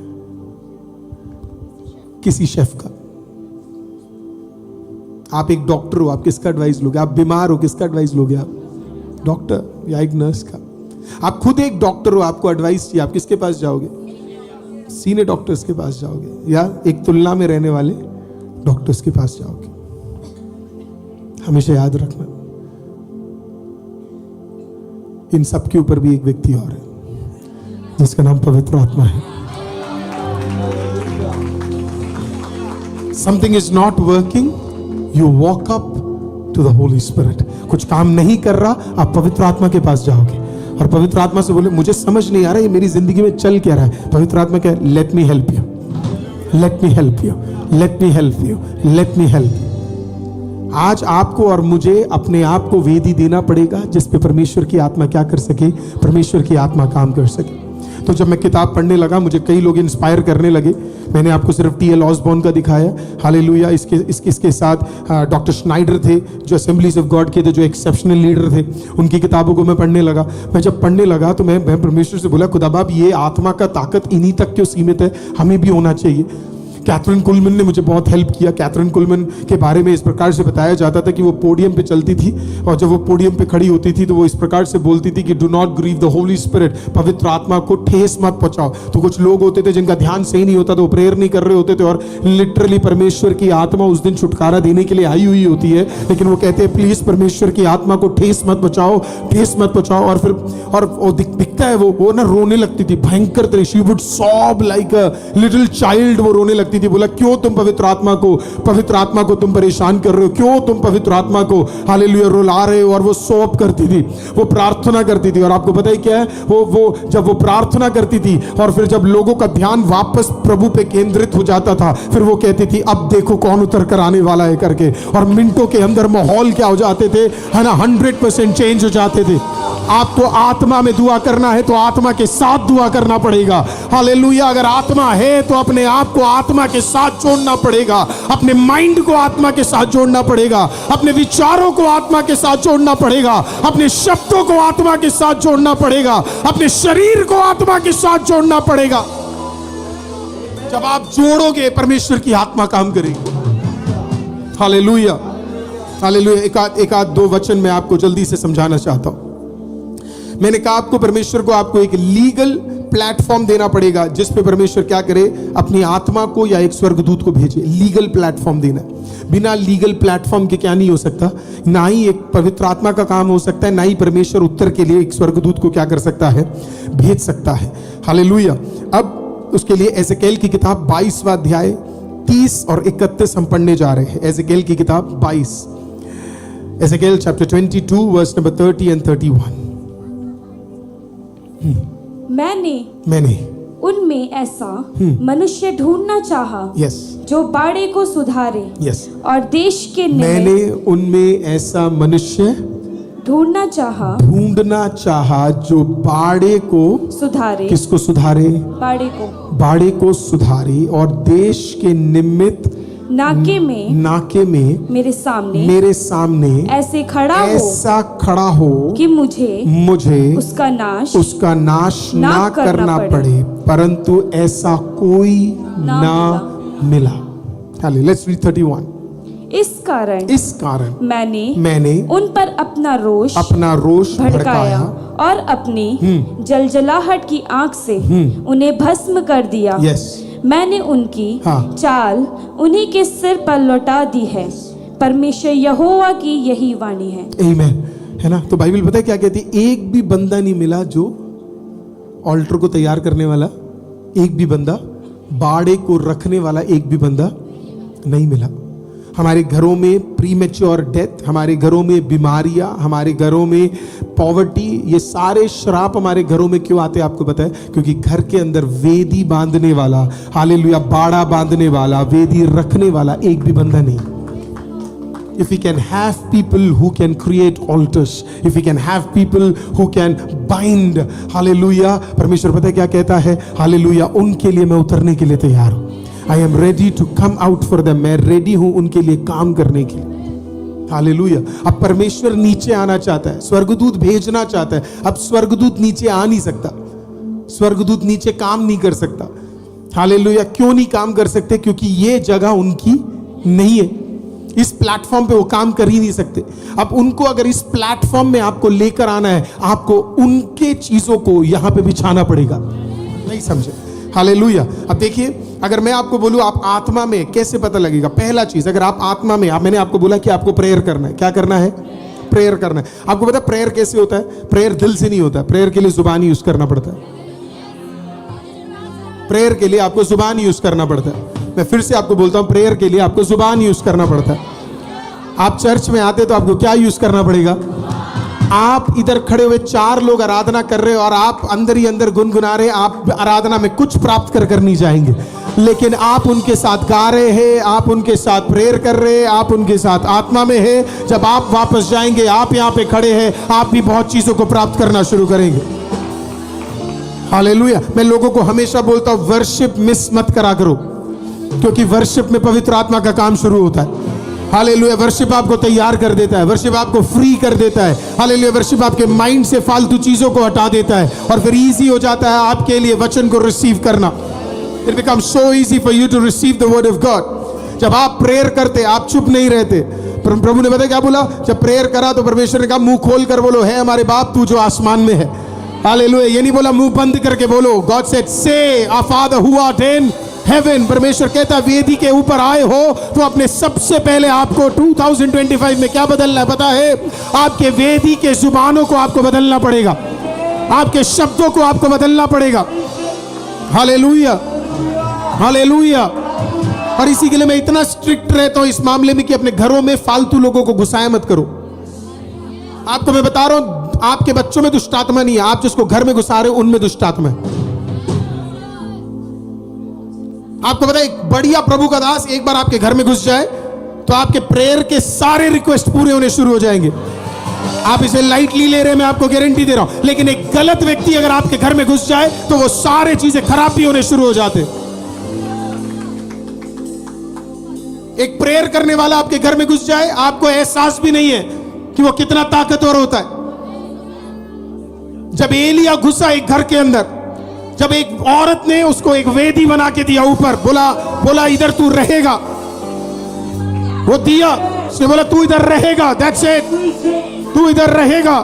किसी शेफ का। आप एक डॉक्टर हो, आप किसका एडवाइस लोगे? आप बीमार हो, किसका एडवाइस लोगे? आप डॉक्टर या एक नर्स का। आप खुद एक डॉक्टर हो, आपको एडवाइस चाहिए, आप किसके पास जाओगे? सीनियर डॉक्टर्स के पास जाओगे, या एक तुलना में रहने वाले डॉक्टर्स के पास जाओगे। हमेशा याद रखना, इन सब के ऊपर भी एक व्यक्ति और है जिसका नाम पवित्र आत्मा है। Something is not working, you walk up to the holy spirit. कुछ काम नहीं कर रहा, आप पवित्र आत्मा के पास जाओगे और पवित्र आत्मा से बोले, मुझे समझ नहीं आ रहा है मेरी जिंदगी में चल क्या रहा है। पवित्र आत्मा क्या? Let me help you, let me help you, let me help you, let me help. आज आपको और मुझे अपने आप को वेदी देना पड़ेगा जिस पे परमेश्वर की आत्मा क्या कर सके, परमेश्वर की आत्मा काम कर सके। तो जब मैं किताब पढ़ने लगा, मुझे कई लोग इंस्पायर करने लगे। मैंने आपको सिर्फ टी.एल. ऑसबॉर्न का दिखाया, हालेलुया। इसके साथ डॉक्टर श्नाइडर थे जो असेंबलीज ऑफ गॉड के थे, जो एक्सेप्शनल लीडर थे। उनकी किताबों को मैं पढ़ने लगा। मैं जब पढ़ने लगा तो मैं परमेश्वर से बोला, खुदा बाप ये आत्मा का ताकत इन्हीं तक क्यों सीमित है, हमें भी होना चाहिए। कैथरीन कुलमन ने मुझे बहुत हेल्प किया। कैथरीन कुलमन के बारे में इस प्रकार से बताया जाता था कि वो पोडियम पे चलती थी और जब वो पोडियम पे खड़ी होती थी तो वो इस प्रकार से बोलती थी कि do not grieve the holy spirit, पवित्र आत्मा को ठेस मत पहुंचाओ। तो कुछ लोग होते थे जिनका ध्यान सही नहीं होता, तो वो प्रेयर नहीं कर रहे होते थे और लिटरली परमेश्वर की आत्मा उस दिन छुटकारा देने के लिए आई हुई होती है, लेकिन वो कहते हैं प्लीज परमेश्वर की आत्मा को ठेस मत पहुंचाओ, ठेस मत पहुंचाओ। और फिर और दिखता है वो ना रोने लगती थी भयंकर तरह, she would sob like a little child, वो रोने लगती थी। बोला क्यों तुम पवित्र आत्मा को तुम परेशान कर रहे हो, क्यों तुम पवित्र आत्मा को हालेलुया रुला रहे हो। और वो सौंप करती थी, वो प्रार्थना करती थी। और आपको पता है क्या है, वो जब वो प्रार्थना करती थी और फिर जब लोगों का ध्यान वापस प्रभु पे केंद्रित हो जाता था, फिर वो कहती थी अब देखो कौन उतर कर आने वाला है करके। और मिनटों के अंदर माहौल क्या हो जाते थे, है ना, 100% चेंज हो जाते थे। आपको आत्मा में दुआ करना है तो आत्मा के साथ दुआ करना पड़ेगा। हालेलुया। अगर आत्मा है तो अपने आप को आत्मा के साथ जोड़ना पड़ेगा, अपने माइंड को आत्मा के साथ जोड़ना पड़ेगा, अपने विचारों को आत्मा के साथ जोड़ना पड़ेगा, अपने शब्दों को आत्मा के साथ जोड़ना पड़ेगा, अपने शरीर को आत्मा के साथ जोड़ना पड़ेगा। जब आप जोड़ोगे परमेश्वर की आत्मा काम करेगी। Hallelujah, hallelujah. एक आध दो वचन मैं आपको जल्दी से समझाना चाहता हूं। मैंने कहा आपको परमेश्वर को आपको एक लीगल प्लेटफॉर्म देना पड़ेगा जिस पे परमेश्वर क्या करे, अपनी आत्मा को या एक स्वर्गदूत को भेजे। लीगल प्लेटफॉर्म देना है। बिना लीगल प्लेटफॉर्म के क्या नहीं हो सकता, ना ही एक पवित्र आत्मा का काम हो सकता है, ना ही परमेश्वर उत्तर के लिए एक स्वर्गदूत को क्या कर सकता है, भेज सकता है। हालेलुया। अब उसके लिए एजेकेल की किताब 22वां अध्याय 30 और 31 हम पढ़ने जा रहे हैं। एजेकेल की किताब 22, Ezekiel chapter 22 verse number 30 and 31। मैंने उनमें ऐसा मनुष्य ढूंढना चाहा जो बाड़े को सुधारे और देश के मैंने उनमें ऐसा मनुष्य ढूंढना चाहा जो बाड़े को सुधारे। किसको सुधारे? बाड़े को सुधारे और देश के निमित्त नाके में मेरे सामने ऐसे खड़ा हो कि मुझे उसका नाश ना करना पड़े, परंतु ऐसा कोई ना मिला। Let's read 31। इस कारण मैंने उन पर अपना रोष भड़काया और अपनी जलजलाहट की आंख से उन्हें भस्म कर दिया। मैंने उनकी चाल उन्हीं के सिर पर लौटा दी है। परमेश्वर यहोवा की यही वाणी है। आमीन, है ना। तो बाइबल पता है क्या कहती है, एक भी बंदा नहीं मिला जो ऑल्टर को तैयार करने वाला, एक भी बंदा बाड़े को रखने वाला, एक भी बंदा नहीं मिला। हमारे घरों में प्रीमेच्योर डेथ, हमारे घरों में बीमारियां, हमारे घरों में पॉवर्टी, ये सारे श्राप हमारे घरों में क्यों आते हैं आपको पता है? क्योंकि घर के अंदर वेदी बांधने वाला, हालेलुया, बाड़ा बांधने वाला, वेदी रखने वाला एक भी बंदा नहीं। If we can have people who can create altars, if we can have people who can bind, hallelujah, परमेश्वर पता है क्या कहता है? हालेलुया, उनके लिए मैं उतरने के लिए तैयार हूं। I am ready to come out for them. मैं रेडी हूं उनके लिए काम करने के लिए। हालेलुया। अब परमेश्वर नीचे आना चाहता है, स्वर्गदूत भेजना चाहता है। अब स्वर्गदूत नीचे आ नहीं सकता, स्वर्गदूत नीचे काम नहीं कर सकता। हालेलुया। क्यों नहीं काम कर सकते? क्योंकि ये जगह उनकी नहीं है। इस प्लेटफॉर्म पे वो काम कर ही नहीं सकते। अब उनको अगर इस प्लेटफॉर्म में आपको लेकर आना है, आपको उनके चीजों को यहां पे बिछाना पड़ेगा। नहीं समझे? हालेलुया। अब देखिए, अगर मैं आपको बोलूं आप आत्मा में कैसे पता लगेगा? पहला चीज, अगर आप आत्मा में, मैंने आपको बोला कि आपको प्रेयर करना है। क्या करना है? प्रेयर करना है। आपको पता है प्रेयर कैसे होता है? प्रेयर दिल से नहीं होता है। प्रेयर के लिए जुबान यूज करना पड़ता है। प्रेयर के लिए आपको जुबान यूज करना पड़ता है। मैं फिर से आपको बोलता हूं, प्रेयर के लिए आपको जुबान यूज करना पड़ता है। आप चर्च में आते तो आपको क्या यूज करना पड़ेगा? आप इधर खड़े हुए 4 लोग आराधना कर रहे हो और आप अंदर ही अंदर गुनगुना रहे, आप आराधना में कुछ प्राप्त कर नहीं जाएंगे, लेकिन आप उनके साथ गा रहे हैं, आप उनके साथ प्रेयर कर रहे हैं, आप उनके साथ आत्मा में है। जब आप वापस जाएंगे, आप यहाँ पे खड़े हैं, आप भी बहुत चीजों को प्राप्त करना शुरू करेंगे। हालेलुया। मैं लोगों को हमेशा बोलता हूं, वर्शिप मिस मत करा करो, क्योंकि वर्शिप में पवित्र आत्मा का काम शुरू होता है। हालेलुया। वर्शिप आपको तैयार कर देता है, वर्शिप आपको फ्री कर देता है। हालेलुया। वर्शिप आपके माइंड से फालतू चीजों को हटा देता है और फिर इजी हो जाता है आपके लिए वचन को रिसीव करना। It becomes so easy for you to receive the word of God. जब आप प्रेयर करते, आप चुप नहीं रहते। प्रभु ने बताया क्या बोला, जब प्रेयर करा तो परमेश्वर ने कहा मुंह खोल कर बोलो, है हमारे बाप तू जो आसमान में है। हालेलुया। ये नहीं बोला मुंह बंद करके बोलो। God said say our Father who art in heaven। परमेश्वर कहता वेदी के ऊपर आए हो तो अपने सबसे पहले आपको 2025 में क्या बदलना है पता है? आपके वेदी के जुबानों को आपको बदलना पड़ेगा, आपके शब्दों को आपको बदलना पड़ेगा। Hallelujah, hallelujah. और इसी के लिए मैं इतना स्ट्रिक्ट रहता हूं इस मामले में कि अपने घरों में फालतू लोगों को घुसाया मत करो। आपको मैं बता रहा हूं, आपके बच्चों में दुष्ट आत्मा नहीं है, आप जिसको घर में घुसा रहे हो उनमें दुष्ट आत्मा है। आपको पता है एक बढ़िया प्रभु का दास एक बार आपके घर में घुस जाए तो आपके प्रेयर के सारे रिक्वेस्ट पूरे होने शुरू हो जाएंगे। आप इसे लाइटली ले रहे हैं, मैं आपको गारंटी दे रहा हूं, लेकिन एक गलत व्यक्ति अगर आपके घर में घुस जाए तो वो सारे चीजें खराब भी होने शुरू हो जाते हैं। एक प्रेयर करने वाला आपके घर में घुस जाए, आपको एहसास भी नहीं है कि वो कितना ताकतवर होता है। जब एलिया घुसा एक घर के अंदर, जब एक औरत ने उसको एक वेदी बना के दिया ऊपर, बोला इधर तू रहेगा, वो दिया, उसने बोला तू इधर रहेगा, दैट्स इट, तू इधर रहेगा,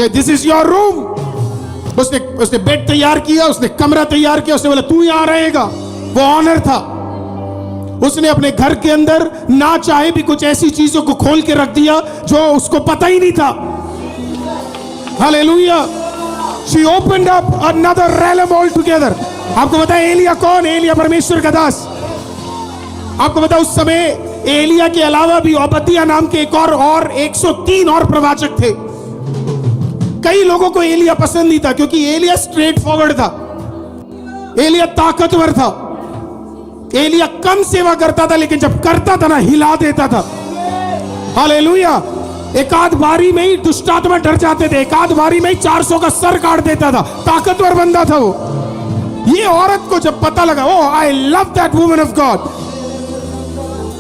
दिस इज योर रूम। उसने बेड तैयार किया, उसने कमरा तैयार किया, उसने बोला तू यहां रहेगा। वो ऑनर था। उसने अपने घर के अंदर ना चाहे भी कुछ ऐसी चीजों को खोल के रख दिया जो उसको पता ही नहीं था। Hallelujah. She opened up another realm altogether। आपको पता है एलिया कौन? एलिया परमेश्वर का दास। आपको पता उस समय एलिया के अलावा भी ओबदिया नाम के एक और 103 और प्रवाचक थे। कई लोगों को एलिया पसंद नहीं था क्योंकि एलिया स्ट्रेट फॉरवर्ड था, एलिया ताकतवर था। एलिया कम सेवा करता था लेकिन जब करता था ना हिला देता था। हालेलुया। एक आध बारी में ही दुष्ट आत्मा डर जाते थे, एक आध बारी में ही 400 का सर काट देता था। ताकतवर बंदा था वो। ये औरत को जब पता लगा, oh I love that woman of God,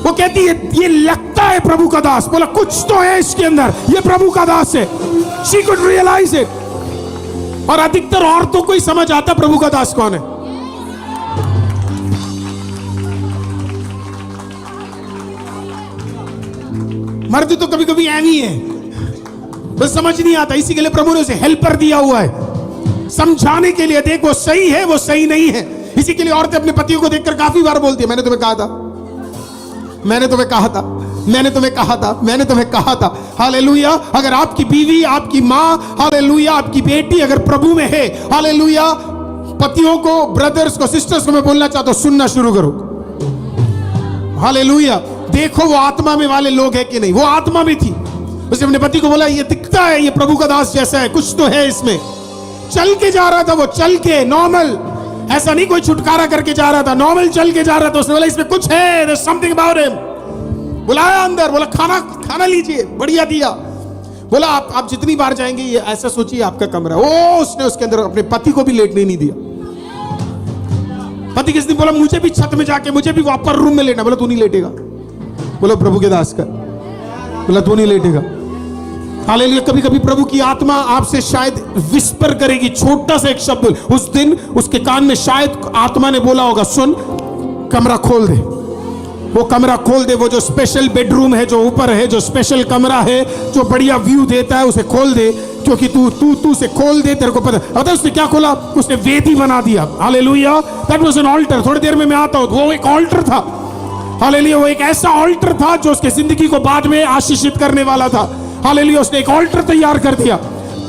वो कहती है ये लगता है प्रभु का दास। बोला कुछ तो है इसके अंदर, ये प्रभु का दास है। She could realise it. और अधिकतर औरतों को ही समझ आता प्रभु का दास कौन है। मर्द तो कभी कभी एवी है, बस समझ नहीं आता। इसी के लिए प्रभु ने उसे हेल्पर दिया हुआ है समझाने के लिए, देख वो सही है, वो सही नहीं है। इसी के लिए औरतें अपने पतियों को देखकर काफी बार बोलती है मैंने तुम्हें कहा था, मैंने तुम्हें कहा था, मैंने तुम्हें कहा था, मैंने तुम्हें कहा था। हालेलुया। अगर आपकी बीवी, आपकी माँ, हालेलुया, आपकी बेटी अगर प्रभु में है, हालेलुया, पतियों को, ब्रदर्स को, सिस्टर्स को मैं बोलना चाहता हूं सुनना शुरू करो। हालेलुया। देखो वो आत्मा में वाले लोग हैं कि नहीं। वो आत्मा में थी। उसने अपने पति को बोला ये दिखता है ये प्रभु का दास जैसा है, कुछ तो है इसमें। चल के जा रहा था वो, चल के नॉर्मल, ऐसा नहीं कोई छुटकारा करके जा रहा था, नॉर्मल चल के जा रहा था। उसने बोला इसमें कुछ है, there's something about him। बुलाया अंदर, बोला खाना लीजिए, बढ़िया दिया। बोला आप जितनी बार जाएंगे ये ऐसा सोचिए आपका कमरा। ओ उसने उसके अंदर अपने पति को भी लेटने नहीं दिया। पति किस दिन बोला मुझे भी छत में जाके, मुझे भी अपर रूम में लेटना। बोला तू नहीं लेटेगा। बोला प्रभु के दास का, बोला तू नहीं लेटेगा। हालेलुया। कभी कभी प्रभु की आत्मा आपसे शायद विस्पर करेगी, छोटा सा एक शब्द। उस दिन उसके कान में शायद आत्मा ने बोला होगा सुन कमरा खोल दे, वो कमरा खोल दे, वो जो स्पेशल बेडरूम है जो ऊपर है, जो स्पेशल कमरा है जो बढ़िया व्यू देता है उसे खोल दे, क्योंकि तू से खोल दे, तेरे को पता। उसने क्या खोला? उसने वेदी बना दिया। Hallelujah. That was an altar. थोड़ी देर में मैं आता हूं। वो एक ऑल्टर था। हालेलुया। वो एक ऐसा ऑल्टर था जो उसके जिंदगी को बाद में आशीषित करने वाला था। हालेलुया। उसने एक ऑल्टर तैयार कर दिया।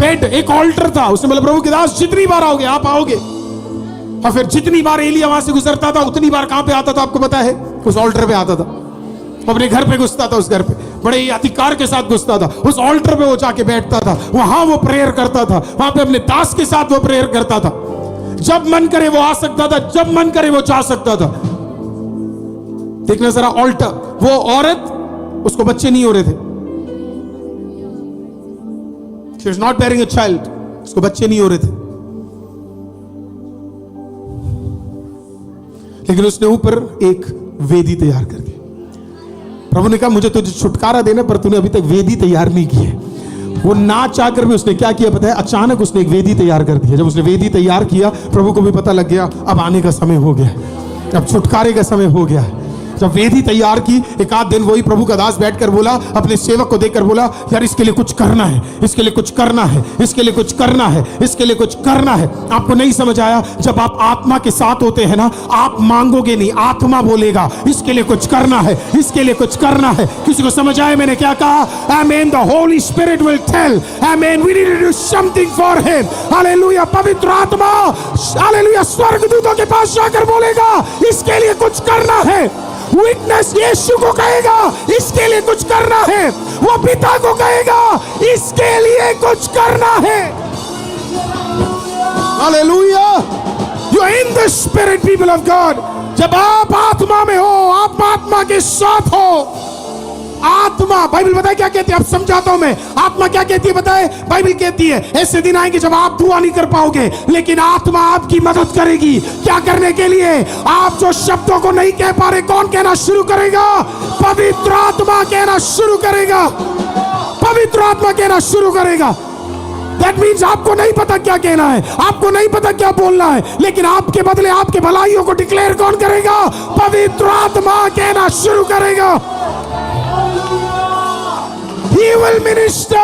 बेड एक ऑल्टर था। उसने बोला प्रभु के दास जितनी बार आओगे आप आओगे। और फिर जितनी बार एलिया वहां से गुजरता था उतनी बार कहां पे आता था आपको पता है? उस ऑल्टर पे आता था। अपने घर पे घुसता था, उस घर पे बड़े ही अधिकार के साथ घुसता था। उस ऑल्टर पे वो जाके बैठता था, वहां वो प्रेयर करता था, वहां पे अपने दास के साथ वो प्रेयर करता था। जब मन करे वो आ सकता था, जब मन करे वो जा सकता था। देखना जरा ऑल्टर। वो औरत, उसको बच्चे नहीं हो रहे थे। She was not bearing a child। उसको बच्चे नहीं हो रहे थे, लेकिन उसने ऊपर एक वेदी तैयार कर दी। प्रभु ने कहा मुझे तुझे छुटकारा देना, पर तूने अभी तक वेदी तैयार नहीं की है। वो ना चाहकर भी उसने क्या किया पता है, अचानक उसने एक वेदी तैयार कर दिया। जब उसने वेदी तैयार किया, प्रभु को भी पता लग गया अब आने का समय हो गया, अब छुटकारे का समय हो गया। जब वेदी तैयार की, एक आध दिन वही प्रभु का दास बैठकर बोला, अपने सेवक को देखकर बोला, यार इसके लिए कुछ करना है, इसके लिए कुछ करना है, इसके लिए कुछ करना है, इसके लिए कुछ करना है। आपको नहीं समझ आया? जब आप आत्मा के साथ होते हैं ना, आप मांगोगे नहीं, आत्मा बोलेगा इसके लिए कुछ करना है, इसके लिए कुछ करना है। किसी को समझ आया मैंने क्या कहा? Amen. The holy spirit will tell, amen, we need to do something for him. Hallelujah. पवित्र आत्मा, हालेलुया, स्वर्गदूतों के पास जाकर बोलेगा इसके लिए कुछ करना है। विटनेस यीशु को कहेगा इसके लिए कुछ करना है। वो पिता को कहेगा इसके लिए कुछ करना है। Hallelujah. You are in the spirit, people of God. जब आप आत्मा में हो, आप आत्मा के साथ हो। आत्मा, बाइबल बताए क्या कहती है? अब समझाता हूं मैं। आत्मा क्या कहती है बताए? बाइबल कहती है ऐसे दिन आएंगे जब आप दुआ नहीं कर पाओगे, लेकिन आत्मा आपकी मदद करेगी। क्या करने के लिए? आप जो शब्दों को नहीं कह पा रहे, कौन कहना शुरू करेगा? पवित्र आत्मा कहना शुरू करेगा। पवित्र आत्मा कहना शुरू करेगा। दैट मीन्स आपको नहीं पता क्या कहना है, आपको नहीं पता क्या बोलना है, लेकिन आपके बदले आपके भलाइयों को डिक्लेयर कौन करेगा? पवित्र आत्मा कहना शुरू करेगा। He will minister।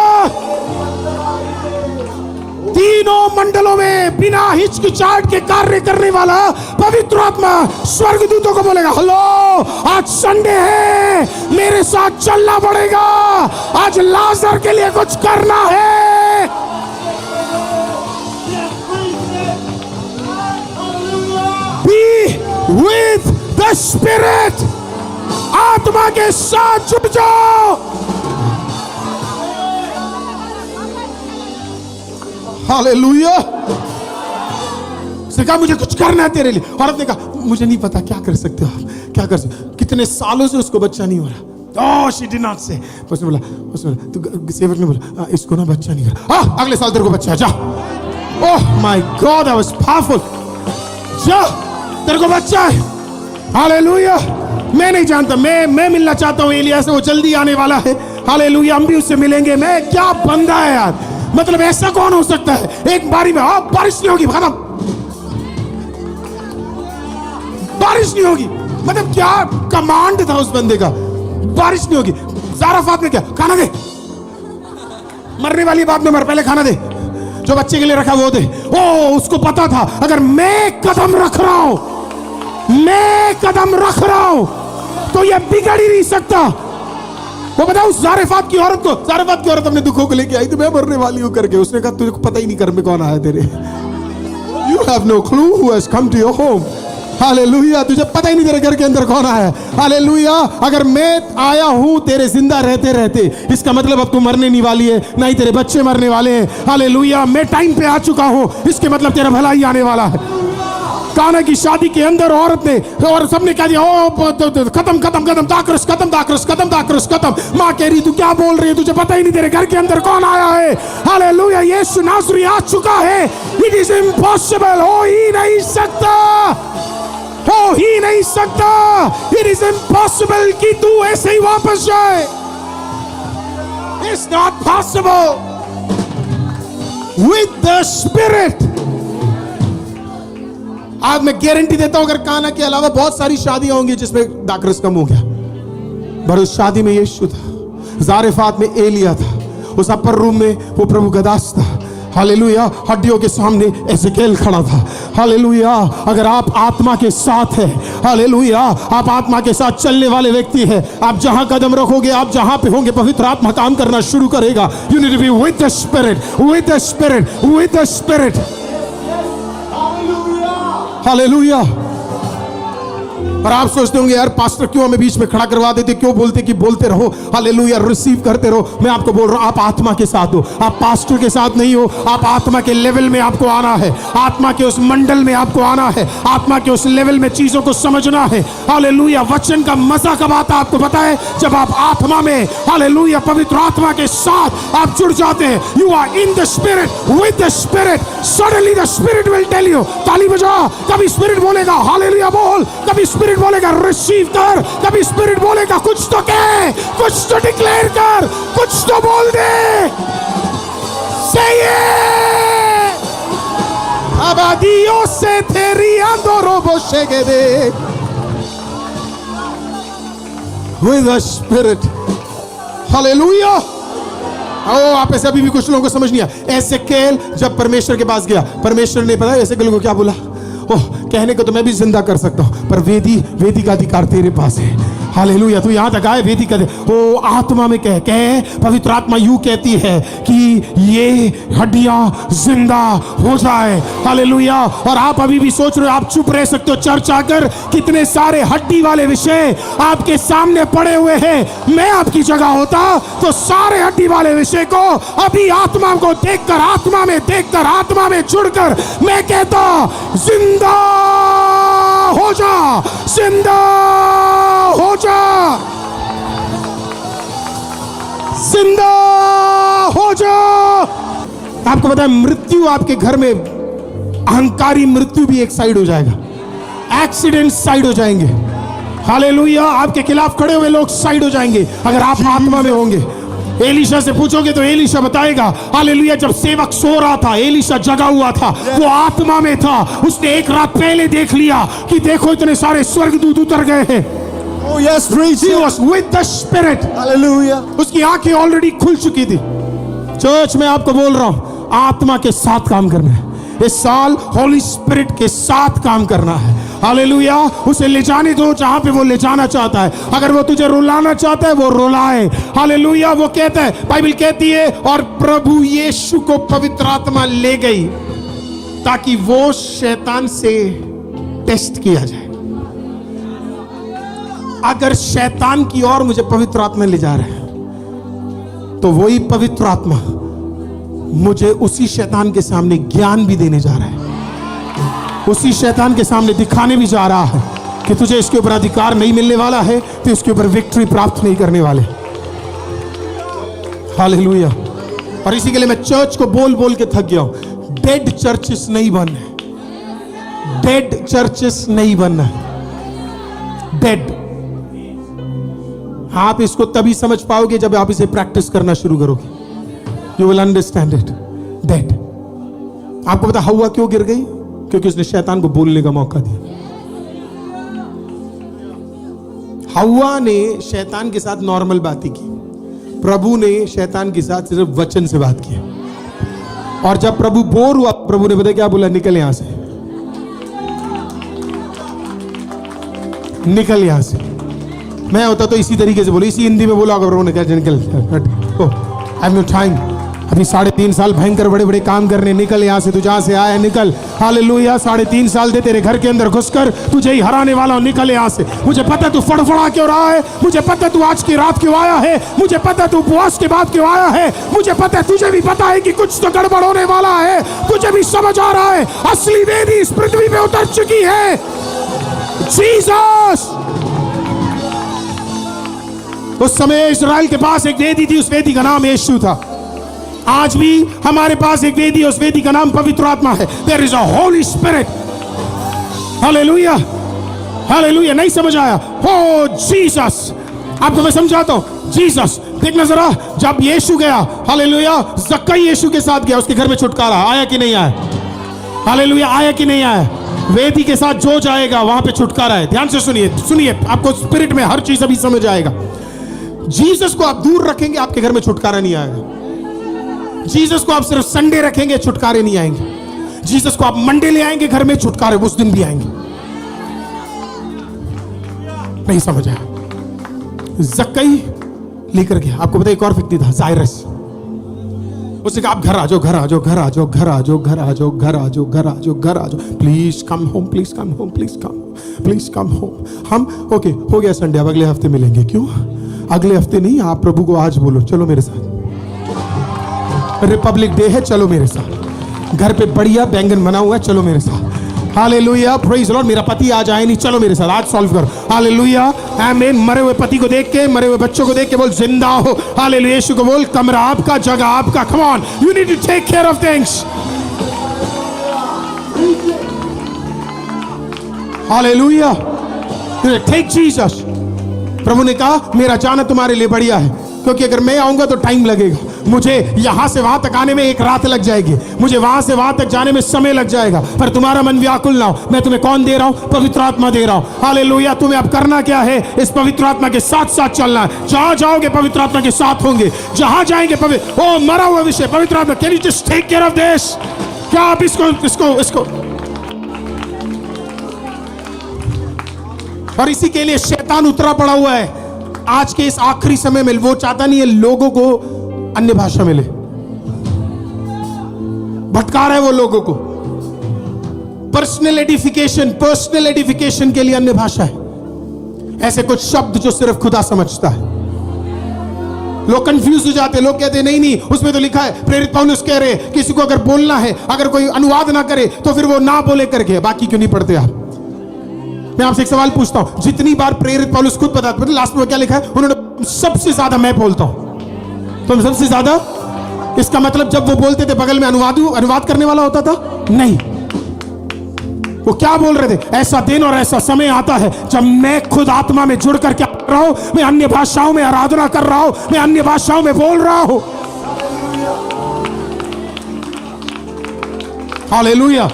तीनों मंडलों में बिना हिचकिचाहट के कार्य करने वाला पवित्र आत्मा स्वर्गदूतों को बोलेगा, हेलो आज संडे है, मेरे साथ चलना पड़ेगा, आज लाजर के लिए कुछ करना है। Be with the Spirit। आत्मा के साथ जुट जाओ। हालेलुया। उसने कहा मुझे कुछ करना है तेरे लिए। औरत ने कहा मुझे नहीं पता क्या कर सकते हो आप, क्या कर सकते। कितने सालों से उसको बच्चा नहीं हो रहा। ओह शी डिड नॉट से। उसने बोला तो सेवक ने बोला इसको ना बच्चा नहीं हो रहा, अगले साल तेरे को बच्चा है, जा। Oh my God, that was powerful. जा, तेरे को बच्चा है। हालेलुया। मैं नहीं जानता, मैं मिलना चाहता हूँ एलिया से, वो जल्दी आने वाला है। हालेलुया। हम भी उससे मिलेंगे। मैं क्या बंदा है यार, मतलब ऐसा कौन हो सकता है? एक बारी में बारिश नहीं होगी, खत्म, बारिश नहीं होगी। मतलब क्या कमांड था उस बंदे का, बारिश नहीं होगी। ज़ाराफात में क्या, खाना दे, मरने वाली बात में मर, पहले खाना दे, जो बच्चे के लिए रखा वो दे। ओ उसको पता था अगर मैं कदम रख रहा हूं, मैं कदम रख रहा हूं तो ये बिगड़ ही नहीं सकता। वो बताओ उस ज़ारेफात की औरत को, ज़ारेफात की औरत अपने दुखों को लेके आई तो मैं मरने वाली हूं करके, उसने कहा तुझे पता ही नहीं घर में कौन आया तेरे। You have no clue who has come to your home। Hallelujah. तुझे पता ही नहीं तेरे घर के अंदर कौन आया है। हालेलुया। अगर मैं आया हूं तेरे जिंदा रहते रहते, इसका मतलब अब तू मरने नहीं वाली है, ना ही तेरे बच्चे मरने वाले हैं। हालेलुया। मैं टाइम पे आ चुका हूं, इसके मतलब तेरा भला ही आने वाला है। काना की शादी के अंदर औरत ने और सबने कह दिया ओ खत्म खत्म खत्म, दाक्रस खत्म, दाक्रस खत्म, दाक्रस खत्म। माँ कह रही तू क्या बोल रही है, तुझे पता ही नहीं तेरे घर के अंदर कौन आया है। हालेलुया। यीशु नासरी आ चुका है। इट इज इम्पॉसिबल, हो ही नहीं सकता, हो ही नहीं सकता। इट इज इम्पॉसिबल कि तू ऐसे ही वापस जाए। It's not possible with the spirit. आज मैं गारंटी देता हूं अगर काना के अलावा बहुत सारी शादियां होंगी जिसमें दाक्रस कम हो गया, पर उस शादी में यीशु था, ज़ारेफात में एलिया था, उस अपर रूम में वो प्रभु का दास था। हालेलुया। हड्डियों के सामने एजेकेल खड़ा था। हालेलुया। अगर आप आत्मा के साथ हैं, हालेलुया, आप आत्मा के साथ चलने वाले व्यक्ति हैं, आप जहां कदम रखोगे, आप जहां पे होंगे, पवित्र आत्मा काम करना शुरू करेगा। You need to be with the spirit, with the spirit, with the spirit. Hallelujah. और आप सोचते होंगे यार पास्टर क्यों हमें बीच में खड़ा करवा देते, क्यों बोलते कि बोलते रहो, हालेलुया, रिसीव करते रहो। मैं आपको बोल रहा हूं आप आत्मा के साथ हो, आप पास्टर के साथ नहीं हो। आप आत्मा के लेवल में आपको आना है, आत्मा के उस मंडल में आपको आना है, आत्मा के उस लेवल में चीजों को समझना है। हालेलुया। वचन का मजा कब आता है आपको पता है? जब आप आत्मा में, हालेलुया, पवित्र आत्मा के साथ आप जुड़ जाते हैं। You are in the spirit, with the spirit. Suddenly the spirit will tell you. ताली बजा। कभी स्पिरिट बोलेगा हालेलुया बोल, कभी स्पिरिट बोलेगा रिसीव कर, कभी स्पिरिट बोलेगा कुछ तो कह, कुछ तो डिक्लेयर कर, कुछ तो बोल दे। आबादियों से तेरी आंदोरोबो शेगेदे with the Spirit. Hallelujah. ओ आप ऐसे अभी भी कुछ लोगों को समझ नहीं आया। एसेकेल जब परमेश्वर के पास गया, परमेश्वर ने पता है एसेकेल को क्या बोला? ओह, कहने को तो मैं भी जिंदा कर सकता हूं, पर वेदी का अधिकार तेरे पास है। हालेलुया। तू यहां तक आए, वेदी का ओ आत्मा में कह पवित्र आत्मा यूं कहती है कि ये हड्डियां जिंदा हो जाए। हालेलुया। और आप अभी भी सोच रहे हो आप चुप रह सकते हो चर्च आकर, कितने सारे हड्डी वाले विषय आपके सामने पड़े हुए हैं। मैं आपकी जगह होता तो सारे हड्डी वाले विषय को अभी आत्मा को देखकर, आत्मा में जुड़कर मैं कहता जिंदा हो जा, जिंदा हो जा, जिंदा हो जा। आपको पता है मृत्यु आपके घर में, अहंकारी मृत्यु भी एक साइड हो जाएगा, एक्सीडेंट साइड हो जाएंगे। हालेलुया। आपके खिलाफ खड़े हुए लोग साइड हो जाएंगे अगर आप आत्मा में होंगे। एलीशा से पूछोगे तो एलीशा बताएगा, हालेलुया, जब सेवक सो रहा था, एलीशा जगा हुआ था, वो आत्मा में था। उसने एक रात पहले देख लिया कि देखो इतने सारे स्वर्गदूत उतर गए हैं। Oh yes, preach. He was with the Spirit. Hallelujah. उसकी आंखें ऑलरेडी खुल चुकी थी। चर्च में आपको बोल रहा हूं, आत्मा के साथ काम करना है। इस साल होली स्पिरिट के साथ काम करना है। हालेलुया। उसे ले जाने दो जहां पे वो ले जाना चाहता है। अगर वो तुझे रुलाना चाहता है वो रुलाए। हालेलुया। वो कहता है, बाइबल कहती है, और प्रभु यीशु को पवित्र आत्मा ले गई ताकि वो शैतान से टेस्ट किया जाए। अगर शैतान की ओर मुझे पवित्र आत्मा ले जा रहा है तो वही पवित्र आत्मा मुझे उसी शैतान के सामने ज्ञान भी देने जा रहा है, उसी शैतान के सामने दिखाने भी जा रहा है कि तुझे इसके ऊपर अधिकार नहीं मिलने वाला है, तो इसके ऊपर विक्ट्री प्राप्त नहीं करने वाले। हालेलुया। और इसी के लिए मैं चर्च को बोल बोल के थक गया हूं। डेड चर्चेस नहीं बनने, डेड चर्चेस नहीं बनना। डेड आप इसको तभी समझ पाओगे जब आप इसे प्रैक्टिस करना शुरू करोगे। You will understand it. Dead. आपको पता हव्वा क्यों गिर गई? क्योंकि उसने शैतान को बोलने का मौका दिया। हव्वा ने शैतान के साथ नॉर्मल बातें की, प्रभु ने शैतान के साथ सिर्फ वचन से बात की। और जब प्रभु बोर हुआ, प्रभु ने पता क्या बोला? निकल यहां से, निकल यहां से। मैं होता तो इसी तरीके से बोलो, इसी हिंदी में बोला अगर उन्होंने कहा निकल, आई हैव नो टाइम, अभी 3.5 साल भयंकर बड़े बड़े काम करने, निकल यहां से, तू जहां से आया निकल। हालेलुया। 3.5 साल दे तेरे घर के अंदर घुसकर तुझे ही हराने वाला हूं, निकल यहां से। मुझे पता तू फड़फड़ा क्यों रहा है, मुझे पता तू आज की रात क्यों आया है, मुझे पता तू उपवास के बाद क्यों आया है, मुझे पता है, तुझे भी पता है कि कुछ तो गड़बड़ होने वाला है, तुझे भी समझ आ रहा है असली वेदी इस पृथ्वी पे उतर चुकी है। जीसस। उस समय इस्राएल के पास एक वेदी थी, उस वेदी का नाम यीशु था। आज भी हमारे पास एक वेदी, उस वेदी का नाम पवित्र आत्मा है। There is a holy spirit. Hallelujah. Hallelujah. नहीं समझ आया? Oh Jesus. आपको मैं समझाता हूं। जीसस देखना जरा, जब यीशु गया, हालेलुया, जक्कई यीशु के साथ गया, उसके घर में छुटकारा आया कि नहीं आया? हालेलुया। आया कि नहीं आया? वेदी के साथ जो जाएगा वहां पे छुटकारा है। ध्यान से सुनिए, सुनिए, आपको स्पिरिट में हर चीज अभी समझ आएगा। जीसस को आप दूर रखेंगे, आपके घर में छुटकारा नहीं आएगा। जीसस को आप सिर्फ संडे रखेंगे, छुटकारे नहीं आएंगे। जीसस को आप मंडे ले आएंगे घर में, छुटकारे उस दिन भी आएंगे। नहीं समझ आया? जक्कई लेकर गया। आपको पता है एक और व्यक्ति था, जायरस। उसने कहा आप घर आ जाओ, घर आ जाओ, घर आ जाओ, घर आ जाओ, घर आ जाओ, घर आ जाओ, घर आ जाओ, घर आ जाओ, please come home, please come home, please come, please come home. हम ओके हो गया संडे, अब अगले हफ्ते मिलेंगे। क्यों अगले हफ्ते नहीं? आप प्रभु को आज बोलो, चलो मेरे साथ, रिपब्लिक डे है, चलो मेरे साथ, घर पे बढ़िया बैंगन बना हुआ है, चलो मेरे साथ। हालेलुया। Praise the Lord. मेरा पति आज आए नहीं, चलो मेरे साथ, आज सॉल्व करो। हालेलुया। आमीन। मरे हुए पति को देख के, मरे हुए बच्चों को देख के बोल जिंदा हो। हालेलुया। यीशु को बोल कमरा आपका, जगह आपका। Come on, you need to take care of things. Hallelujah. Take Jesus. प्रभु ने कहा मेरा जाना तुम्हारे लिए बढ़िया है, क्योंकि अगर मैं आऊंगा तो टाइम लगेगा, मुझे यहां से वहां तक आने में एक रात लग जाएगी, मुझे वहां से वहां तक जाने में समय लग जाएगा, पर तुम्हारा मन व्याकुल ना हो। मैं तुम्हें कौन दे रहा हूं? पवित्र आत्मा दे रहा हूं। हालेलुया। तुम्हें अब करना क्या है? इस पवित्र आत्मा के साथ साथ चलना है। जहां जाओगे पवित्र आत्मा के साथ होंगे, जहां जाएंगे पवित्र, ओ मरा हुआ विषय पवित्र आत्मा, can you just take care of this? क्या आप इसको और इसी के लिए शैतान उतरा पड़ा हुआ है आज के इस आखिरी समय में। वो चाहता नहीं है लोगों को अन्य भाषा मिले, भटका रहा है वो लोगों को। पर्सनल एडिफिकेशन के लिए अन्य भाषा है, ऐसे कुछ शब्द जो सिर्फ खुदा समझता है। लोग कंफ्यूज हो जाते हैं, लोग कहते हैं नहीं उसमें तो लिखा है, प्रेरित पौलुस कह रहे किसी को अगर बोलना है, अगर कोई अनुवाद ना करे तो फिर वो ना बोले करके। बाकी क्यों नहीं पढ़ते आप? मैं आपसे एक सवाल पूछता हूं, जितनी बार प्रेरित पौलुस खुद बताते हैं, लास्ट में क्या लिखा है? उन्होंने सबसे ज्यादा मैं बोलता हूं, तुम सबसे ज्यादा। इसका मतलब जब वो बोलते थे बगल में अनुवाद करने वाला होता था? नहीं। वो क्या बोल रहे थे? ऐसा दिन और ऐसा समय आता है जब मैं खुद आत्मा में जुड़ कर क्या कर रहा हूं? मैं अन्य भाषाओं में आराधना कर रहा हूं, मैं अन्य भाषाओं में बोल रहा हूं। हालेलुया।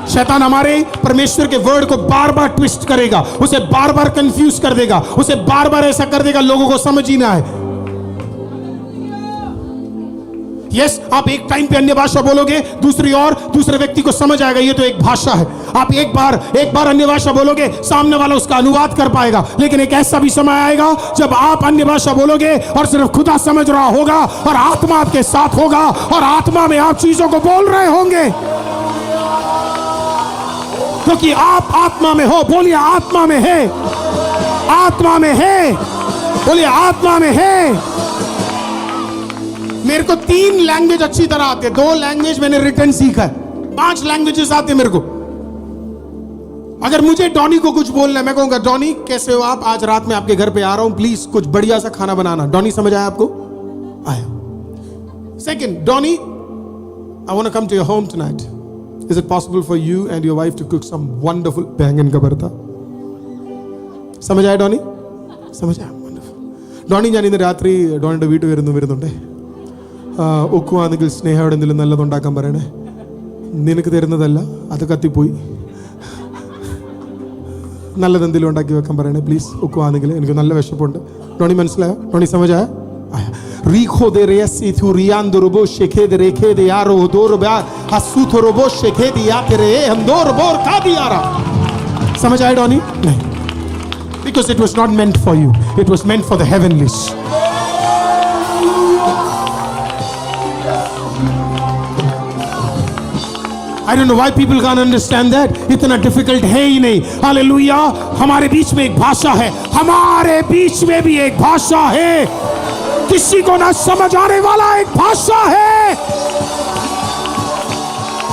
शैतान हमारे परमेश्वर के वर्ड को बार बार ट्विस्ट करेगा, उसे बार बार कंफ्यूज कर देगा, उसे बार बार ऐसा कर देगा लोगों को समझ ही ना आए। यस, आप एक टाइम पे अन्य भाषा बोलोगे, दूसरे व्यक्ति को समझ आएगा, ये तो एक भाषा है। आप एक बार अन्य भाषा बोलोगे, सामने वाला उसका अनुवाद कर पाएगा। लेकिन एक ऐसा भी समय आएगा जब आप अन्य भाषा बोलोगे और सिर्फ खुदा समझ रहा होगा और आत्मा आपके साथ होगा और आत्मा में आप चीजों को बोल रहे होंगे, क्योंकि आप आत्मा में हो। बोलिए आत्मा में है, आत्मा में है, बोलिए आत्मा में है। मेरे को 3 लैंग्वेज अच्छी तरह आते, 2 लैंग्वेज मैंने रिटर्न सीखा है, 5 लैंग्वेजेस आते मेरे को। अगर मुझे डॉनी को कुछ बोलना है, मैं कहूंगा डॉनी कैसे हो आप? आज रात में आपके घर पे आ रहा हूं, प्लीज कुछ बढ़िया सा खाना बनाना। डॉनी समझ आया आपको? आया। Second, Donnie I want to come to your home tonight, is it possible for you and your wife to cook some wonderful baingan ka भरता? समझ आया डॉनी? समझ आया। ഡോണി ഞാൻ ഇന്ന് രാത്രി ഡോണിയുടെ വീട്ടിൽ വരുന്നുണ്ടേ. ഉക്കുവാണെങ്കിൽ സ്നേഹയോടെ എന്തെങ്കിലും നല്ലതുണ്ടാക്കാൻ പറയണേ. നിനക്ക് തരുന്നതല്ല, അത് കത്തിപ്പോയി. നല്ലതെന്തെങ്കിലും ഉണ്ടാക്കി വെക്കാൻ പറയണേ പ്ലീസ്. ഉക്കുവാണെങ്കിൽ എനിക്ക് നല്ല വിശപ്പുണ്ട്. ഡോണി മനസ്സിലായോ? Doni സമझാया? Rico de resi tu riando robo sheke de reke de yaro dor ba hasuto robo sheke de yatere andor bor ka diara. समझ आया डॉनी? नहीं, because it was not meant for you, it was meant for the heavenlies. I don't know why people can't understand that. इतना difficult है ही नहीं. Hallelujah. हमारे बीच में एक भाषा है, हमारे बीच में भी एक भाषा है, किसी को ना समझ आने वाला एक भाषा है.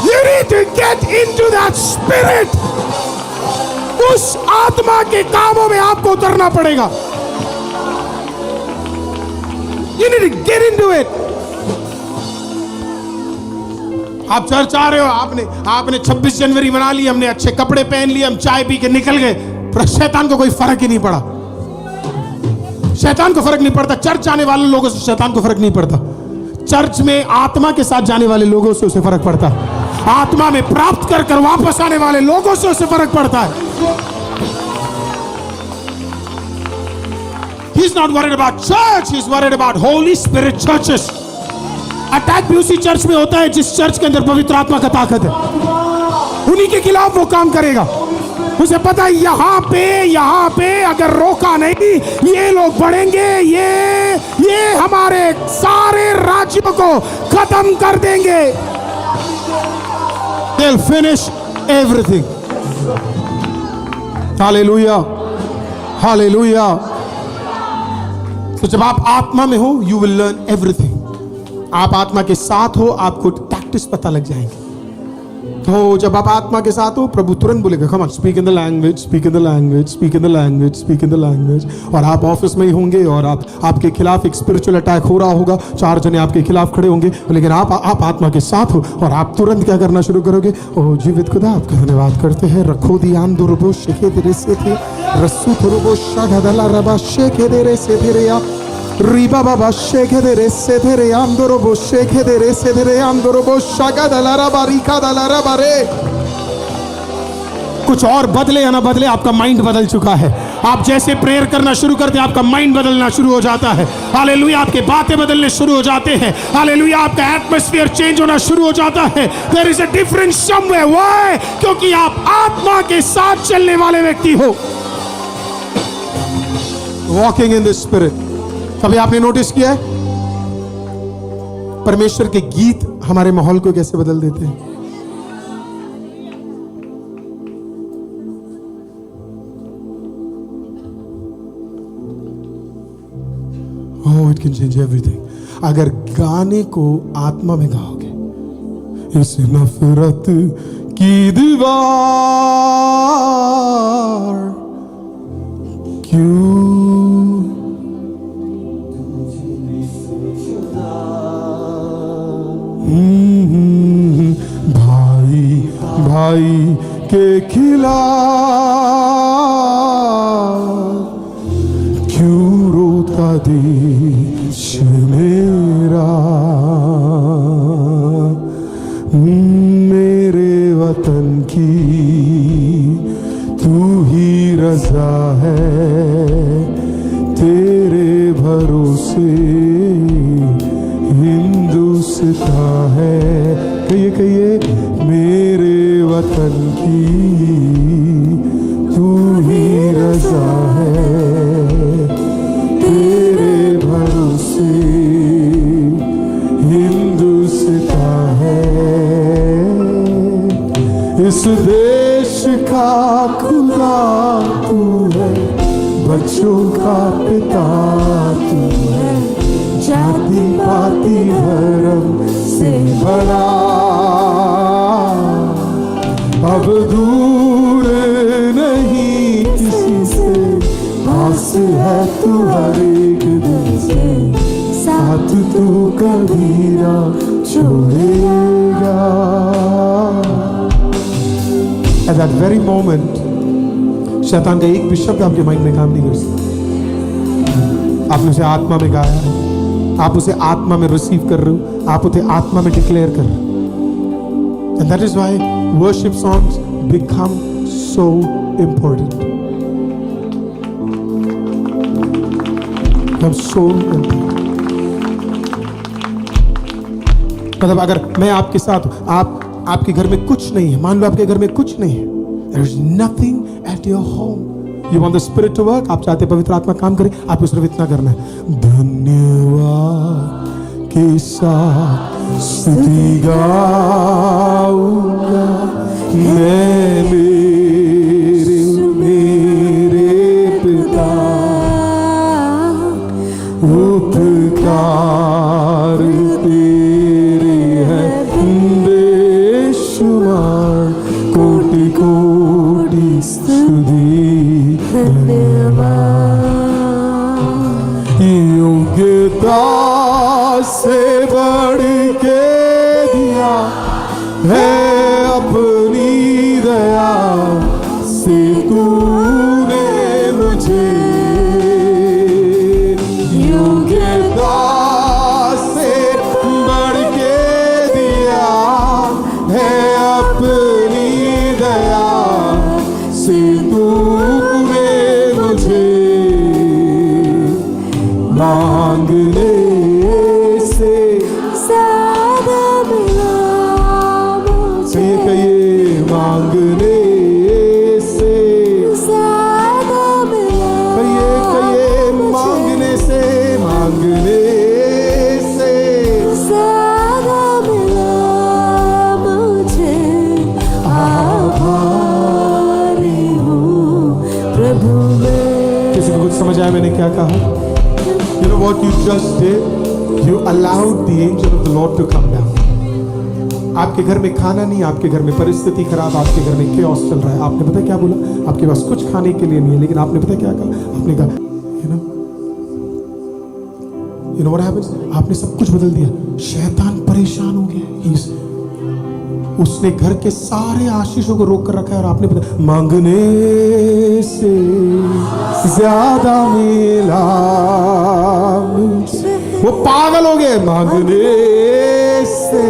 You need to get into that spirit. उस आत्मा के कामों में आपको उतरना पड़ेगा. You need to get into it. आप चर्च आ रहे हो, आपने 26 जनवरी मना ली, हमने अच्छे कपड़े पहन लिए, हम चाय पी के निकल गए, पर शैतान को कोई फर्क ही नहीं पड़ा. शैतान को फर्क नहीं पड़ता. चर्च आने वाले लोगों से शैतान को फर्क नहीं पड़ता. चर्च में आत्मा के साथ जाने वाले लोगों से उसे फर्क पड़ता है. आत्मा में प्राप्त कर कर वापस आने वाले लोगों से उसे फर्क पड़ता है. He's not worried about church, he's worried about Holy Spirit churches. Attack भी उसी चर्च में होता है जिस चर्च के अंदर पवित्र आत्मा का ताकत है. उन्हीं के खिलाफ वो काम करेगा. उसे पता है यहाँ पे अगर रोका नहीं, ये लोग बढ़ेंगे, ये हमारे सारे राज्यों को खत्म कर देंगे. They'll finish everything. Hallelujah. Hallelujah. तो जब आप आत्मा में हो, you will learn everything. आप आत्मा के साथ हो, आपको टैक्टिस पता लग जाएंगे. तो जब आप आत्मा के साथ हो, प्रभु तुरंत बोलेगा, come on speak in the language, speak in the language, speak in the language, speak in the language. और आप ऑफिस में ही होंगे और आपके खिलाफ एक स्पिरिचुअल अटैक हो रहा होगा, 4 जने आपके खिलाफ खड़े होंगे, लेकिन आप आत्मा के साथ हो और आप तुरंत क्या करना शुरू करोगे? ओ जीवित खुदा, आपका धन्यवाद करते हैं. रखो दियान दुरबो शेखे तेरे से थे रस्सू थुरबो शागदला रबा शेखे तेरे से थे या रिबा बाबा शेखे दे रे से दे रे आंदोरो बो शेखे दे रे से दे रे आंदोरो बो शाका दलारा बारिका दलारा बारे। कुछ और बदले या ना बदले, आपका माइंड बदल चुका है। आप जैसे प्रेयर करना शुरू करते हैं, आपका माइंड बदलना शुरू हो जाता है। हालेलुया, आपके बातें बदलने शुरू हो जाते हैं। हालेलुया, आपका एटमॉस्फेयर चेंज होना शुरू हो जाता है। There is a difference somewhere. Why? क्योंकि आप आत्मा के साथ चलने वाले व्यक्ति हो। Walking in the spirit. कभी आपने नोटिस किया है परमेश्वर के गीत हमारे माहौल को कैसे बदल देते हैं? Oh, it can change everything. अगर गाने को आत्मा में गाओगे, इस नफरत की दीवार क्यों भाई भाई के खिलाफ क्यों रोता देश मेरा, मेरे वतन की तू ही रज़ा है, तेरे भरोसे हिंदुस्तान है। कहिए कहिए, मेरे वतन की तू ही रज़ा है, तेरे भरोसे हिंदुस्तान है। इस देश का खुदा तू है, बच्चों का पिता तू है, जाति पाति धर्म से बड़ा अब दूर नहीं किसी से, पास है तू हर एक दिन से, साथ तू कभी ना छोड़ेगा। At that very moment, शैतान का एक भी शब्द आपके माइंड में काम नहीं कर सकता। आपने उसे आत्मा में गाया है, आप उसे आत्मा में रिसीव कर रहे हो, आप उसे आत्मा में डिक्लेयर कर रहे हो। And that is why worship songs become so important. Become so important. मतलब अगर मैं आपके साथ हूं, आपके घर में कुछ नहीं है, मान लो आपके घर में कुछ नहीं है, there is nothing at your home. You want the spirit to work? आप चाहते पवित्र आत्मा काम करे, आपको सिर्फ इतना करना है, धन्यवाद के साथ स्तुति गाऊंगा मैं मेरे पिता, उपकार तेरे है बेशुमार, कोटि कोटि स्तुति धन्यवाद। योग्यता से बढ़ के दिया है अपनी दया से तूने मुझे, योग्यता से बढ़ के दिया है अपनी दया से तूने मुझे, मांगने से ज़्यादा मिला मुझे, कहिए मांगने से ज़्यादा मिला, कहिए मांगने से ज़्यादा मिला मुझे, आभारी हूँ प्रभु मैं। किसी को कुछ समझ आया मैंने क्या कहा? You know what you just did? You allowed the angel of the Lord to come down. आपके घर में खाना नहीं, आपके घर में परिस्थिति खराब, आपके घर में chaos चल रहा है। आपने पता क्या बोला? आपके पास कुछ खाने के लिए नहीं है, लेकिन आपने पता क्या कहा? आपने कहा, you know what happens? आपने सब कुछ बदल दिया। शैतान परेशान हो गया, उसने घर के सारे आशीषों को रोक कर रखा है, और आपने पता मांगने से ज्यादा मिला वो पागल हो गए। मांगने से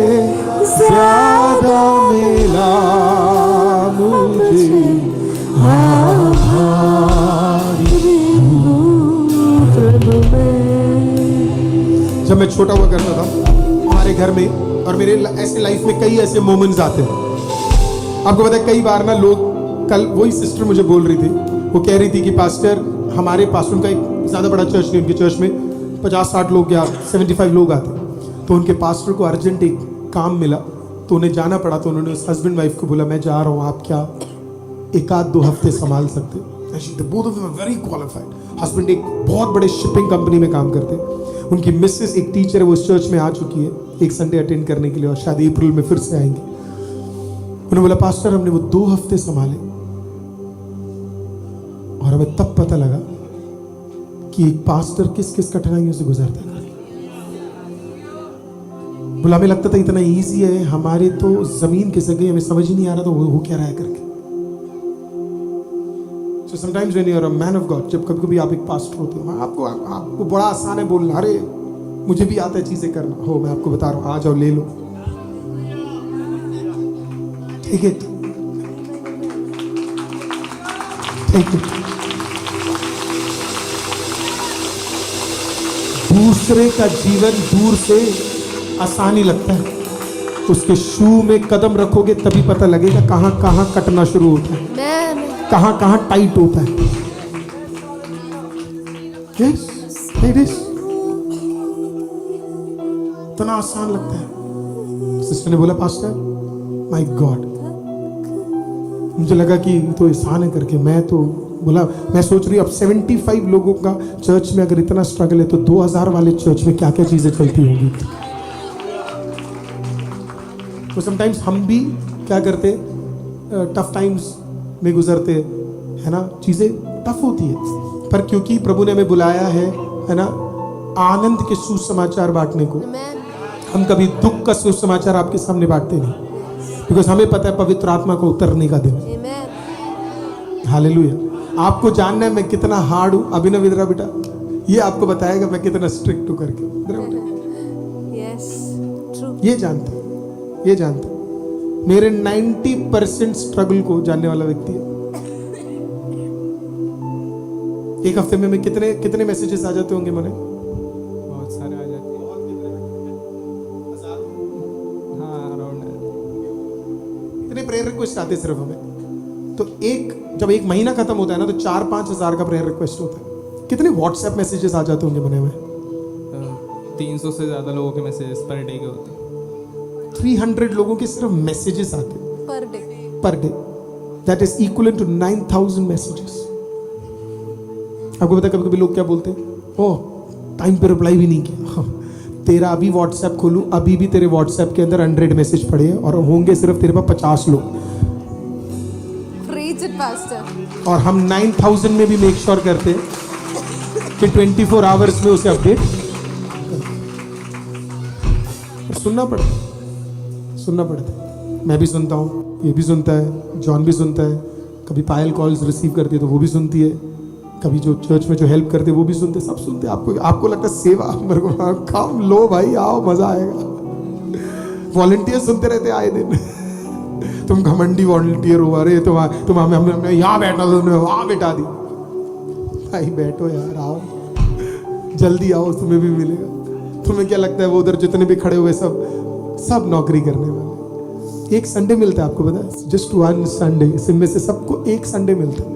ज्यादा मिला मुझे, जब मैं छोटा हुआ करता था हमारे घर में, और मेरे ऐसे लाइफ में कई ऐसे मोमेंट्स आते हैं। आपको पता है कई बार ना लोग, कल वही सिस्टर मुझे बोल रही थी, वो कह रही थी कि पास्टर हमारे पास, उनका एक ज़्यादा बड़ा चर्च नहीं, उनके चर्च में 50-60 लोग या 75 लोग आते, तो उनके पास्टर को अर्जेंट एक काम मिला तो उन्हें जाना पड़ा। तो उन्होंने उस हस्बैंड वाइफ को बोला मैं जा रहा हूँ, आप क्या 1-2 हफ्ते संभाल सकते? Both of them are very qualified. Husband एक बहुत बड़े शिपिंग कंपनी में काम करते हैं, उनकी मिसेस एक टीचर है, वो इस चर्च में आ चुकी है एक संडे अटेंड करने के लिए, और शायद अप्रैल में फिर से आएंगे। उन्होंने बोला पास्टर हमने वो 2 हफ्ते संभाले और हमें तब पता लगा कि एक पास्टर किस किस कठिनाइयों से गुजरता है। बोला हमें लगता था इतना इजी है, हमारे तो जमीन खिसक गई, हमें समझ ही नहीं आ रहा था वो क्या रहा है करके। So sometimes when you are a man of God, जब कभी कभी आप एक पास्टर होते हो, आपको बड़ा आसान है बोलना, अरे मुझे भी आता है चीजें करना, हो मैं आपको बता रहा हूँ, आ जाओ ले लो, ठीक है ठीक है। दूसरे का जीवन दूर से आसानी लगता है, उसके शू में कदम रखोगे तभी पता लगेगा कहां कहां कटना शुरू होता है, कहां कहां टाइट होता है। यस इट इज, इतना आसान लगता है। सिस्टर ने बोला पास्टर माय गॉड, मुझे लगा कि तो आसान है करके, मैं तो बोला मैं सोच रही हूँ अब 75 लोगों का चर्च में अगर इतना स्ट्रगल है तो 2000 वाले चर्च में क्या क्या चीजें चलती होंगी। तो समटाइम्स हम भी क्या करते, टफ टाइम्स में गुजरते है ना, चीजें टफ होती है, पर क्योंकि प्रभु ने हमें बुलाया है ना आनंद के सुसमाचार बांटने को, हम कभी दुख का सुसमाचार आपके सामने बांटते नहीं, बिकॉज हमें पता है पवित्र आत्मा को उतरने का दिन। हालेलुया। आपको जानना है मैं कितना हार्ड हूं, अभिनव इधर बेटा, ये आपको बताएगा मैं कितना स्ट्रिक्ट हूं करके। ये जानते, ये जानते, मेरे 90% स्ट्रगल को जानने वाला व्यक्ति है। एक हफ्ते में मैं कितने मैसेजेस आ जाते होंगे मने? बहुत सारे आ जाते हैं। हाँ अराउंड इतने प्रेयर रिक्वेस्ट आते सिर्फ हमें, तो जब एक महीना खत्म होता है ना तो 4-5 हज़ार का प्रेयर रिक्वेस्ट होता है। कितने व्हाट्सएप मैसेजेस आ जाते होंगे मने में? 300 से ज्यादा लोगों के मैसेजेस पर डे के होते हैं। 300 लोगों के सिर्फ मैसेजेस आते per day, that is equal to 9000 messages. आपको पता है कभी कभी लोग क्या बोलते हैं, ओह टाइम पे रिप्लाई भी नहीं किया। तेरा अभी व्हाट्सएप खोलूं, अभी भी तेरे व्हाट्सएप के अंदर 100 मैसेज पड़े हैं और होंगे सिर्फ तेरे पास 50 लोग। और हम 9000 में भी मेक श्योर करते हैं कि 24 आवर्स में उसे अपडेट सुनना पड़ता है। मैं भी सुनता हूँ, ये भी सुनता है, जॉन भी सुनता है, कभी पायल कॉल्स रिसीव करती है तो वो भी सुनती है, कभी जो चर्च में जो हेल्प करते हैं वो भी सुनते, सब सुनते हैं। आपको लगता है सेवा, मेरे को काम लो भाई, आओ मजा आएगा। वॉलंटियर सुनते रहते आए दिन। तुम घमंडी वॉलंटियर हो, अरे तुम हमने यहाँ बैठा, तुमने वहाँ बैठा दी। भाई बैठो यार, आओ जल्दी आओ, तुम्हें भी मिलेगा। तुम्हें क्या लगता है वो उधर जितने भी खड़े हुए सब नौकरी करने वाले? एक संडे मिलता है, आपको पता है, जस्ट 1 संडे, इनमें से सबको एक संडे मिलता है।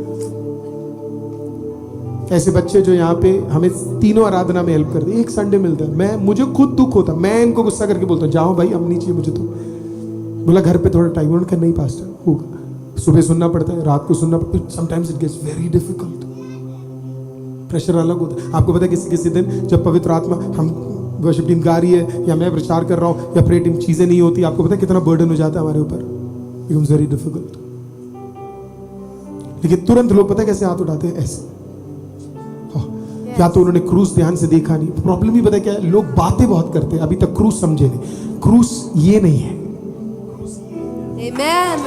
ऐसे बच्चे जो यहाँ पे हमें तीनों आराधना में हेल्प करते, एक संडे मिलता है। मुझे खुद दुख होता, मैं इनको गुस्सा करके बोलता हूँ जाओ भाई, अब नहीं चाहिए मुझे। तो बोला घर पे थोड़ा टाइम, उन्होंने कहा नहीं पास्टर होगा, सुबह सुनना पड़ता है, रात को सुनना पड़ता है, sometimes it gets very difficult, pressure अलग होता है। आपको पता है किसी दिन जब पवित्र आत्मा, हम वर्शिप टीम गा रही है या मैं प्रचार कर रहा हूँ या प्रेयर टीम, चीजें नहीं होती, आपको पता है कितना बर्डन हो जाता है हमारे ऊपर, बिकम्स वेरी डिफिकल्ट। लेकिन तुरंत लोग पता है कैसे हाथ उठाते हैं, ऐसे, या तो उन्होंने क्रूस ध्यान से देखा नहीं। प्रॉब्लम ही पता है क्या है, लोग बातें बहुत करते हैं, अभी तक क्रूस समझे नहीं। क्रूस ये नहीं है। Amen.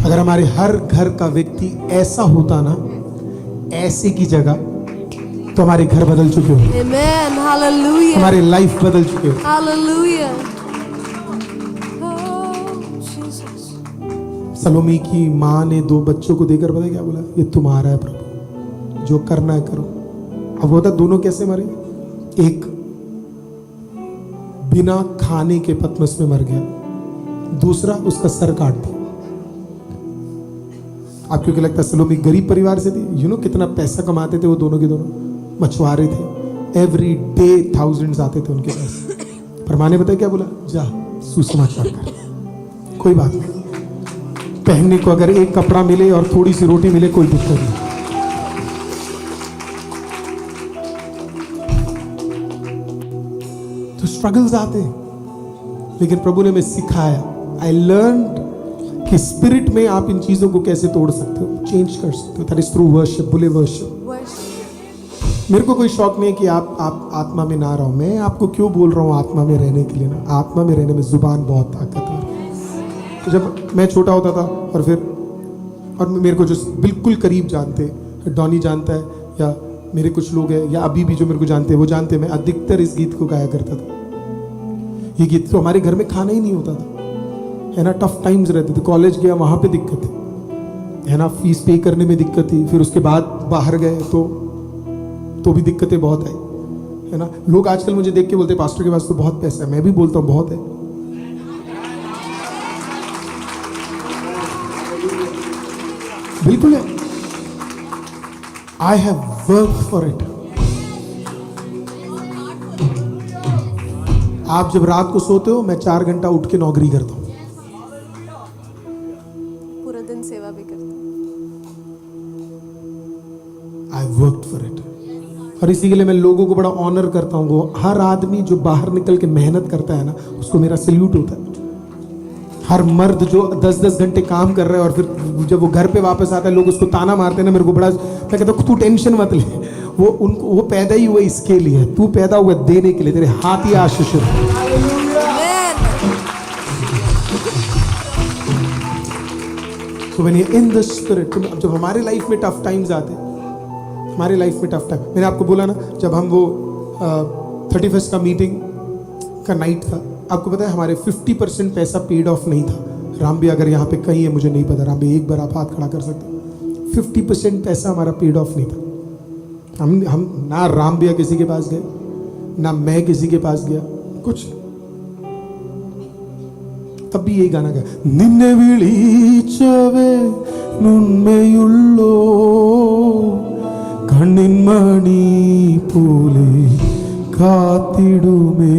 अगर हमारे हर घर का व्यक्ति ऐसा होता ना, ऐसे की जगह, तो हमारे घर बदल चुके हो, Amen. Hallelujah. हमारे लाइफ बदल चुके हो। Hallelujah. Oh, Jesus. सलोमी की माँ ने 2 बच्चों को देकर पता क्या बोला? ये तुम्हारा है प्रभु, जो करना है करो। अब वो था, दोनों कैसे मरे? एक बिना खाने के पतमस में मर गया, दूसरा उसका सर काट दिया। आपको क्या लगता है सलोमी गरीब परिवार से थी? यू नो कितना पैसा कमाते थे वो दोनों के दोनों, मछुआरे थे, एवरी डे थाउजेंड्स आते थे उनके पास। पर माँ ने बताया क्या बोला? जा सुसमाचार कर, कोई बात नहीं, पहनने को अगर एक कपड़ा मिले और थोड़ी सी रोटी मिले कोई दिक्कत नहीं। तो स्ट्रगल्स आते हैं, लेकिन प्रभु ने हमें सिखाया, आई लर्न कि स्पिरिट में आप इन चीजों को कैसे तोड़ सकते हो, चेंज कर सकते हो। दैट इज थ्रू वर्शिप, बुले वर्शिप। मेरे को कोई शौक नहीं है कि आप आत्मा में ना रहो। मैं आपको क्यों बोल रहा हूँ आत्मा में रहने के लिए ना, आत्मा में रहने में जुबान बहुत ताकतवर है। तो जब मैं छोटा होता था और मेरे को जो बिल्कुल करीब जानते, डॉनी जानता है या मेरे कुछ लोग हैं या अभी भी जो मेरे को जानते हैं वो जानते हैं, मैं अधिकतर इस गीत को गाया करता था। ये गीत तो हमारे घर में खाना ही नहीं होता था, है ना, टफ टाइम्स रहते थे। कॉलेज गया वहाँ पे दिक्कत है ना, फीस पे करने में दिक्कत थी। फिर उसके बाद बाहर गए तो भी दिक्कतें बहुत आई, है ना। लोग आजकल मुझे देख के बोलते पास्टर के पास तो बहुत पैसा है, मैं भी बोलता हूँ बहुत है। बिल्कुल है। I have work for it. आप जब रात को सोते हो, मैं 4 घंटा उठ के नौकरी करता हूं, पूरा दिन सेवा भी करता हूँ। I work for it. और इसी के लिए मैं लोगों को बड़ा ऑनर करता हूँ। वो हर आदमी जो बाहर निकल के मेहनत करता है ना, उसको मेरा सैल्यूट होता है। हर मर्द जो 10-10 घंटे काम कर रहा है और फिर जब वो घर पे वापस आता है, लोग उसको ताना मारते हैं ना, मेरे को बड़ा, मैं कहता हूँ तू टेंशन मत ले, वो पैदा ही हुआ इसके लिए, तू पैदा हुआ देने के लिए, तेरे हाथ ही आशीष है। So when you're in the spirit, जब हमारे लाइफ में टफ टाइम्स आते हैं, हमारे लाइफ में टफ टाइम, मैंने आपको बोला ना, जब हम वो 31st का मीटिंग का नाइट था, आपको पता है हमारे 50% पैसा पेड ऑफ नहीं था। राम भी अगर यहाँ पे कहीं है मुझे नहीं पता, राम भी एक बार आप हाथ खड़ा कर सकते हो। 50% पैसा हमारा पेड ऑफ नहीं था। हम ना राम भी किसी के पास गए, ना मैं किसी के पास गया, कुछ। तब भी यही गाना गाया, निन्ने विളിച്ചവേ നുന്മയുള്ളോ കണ്ണിൻ മണി പോലെ കാത്തിടുമേ,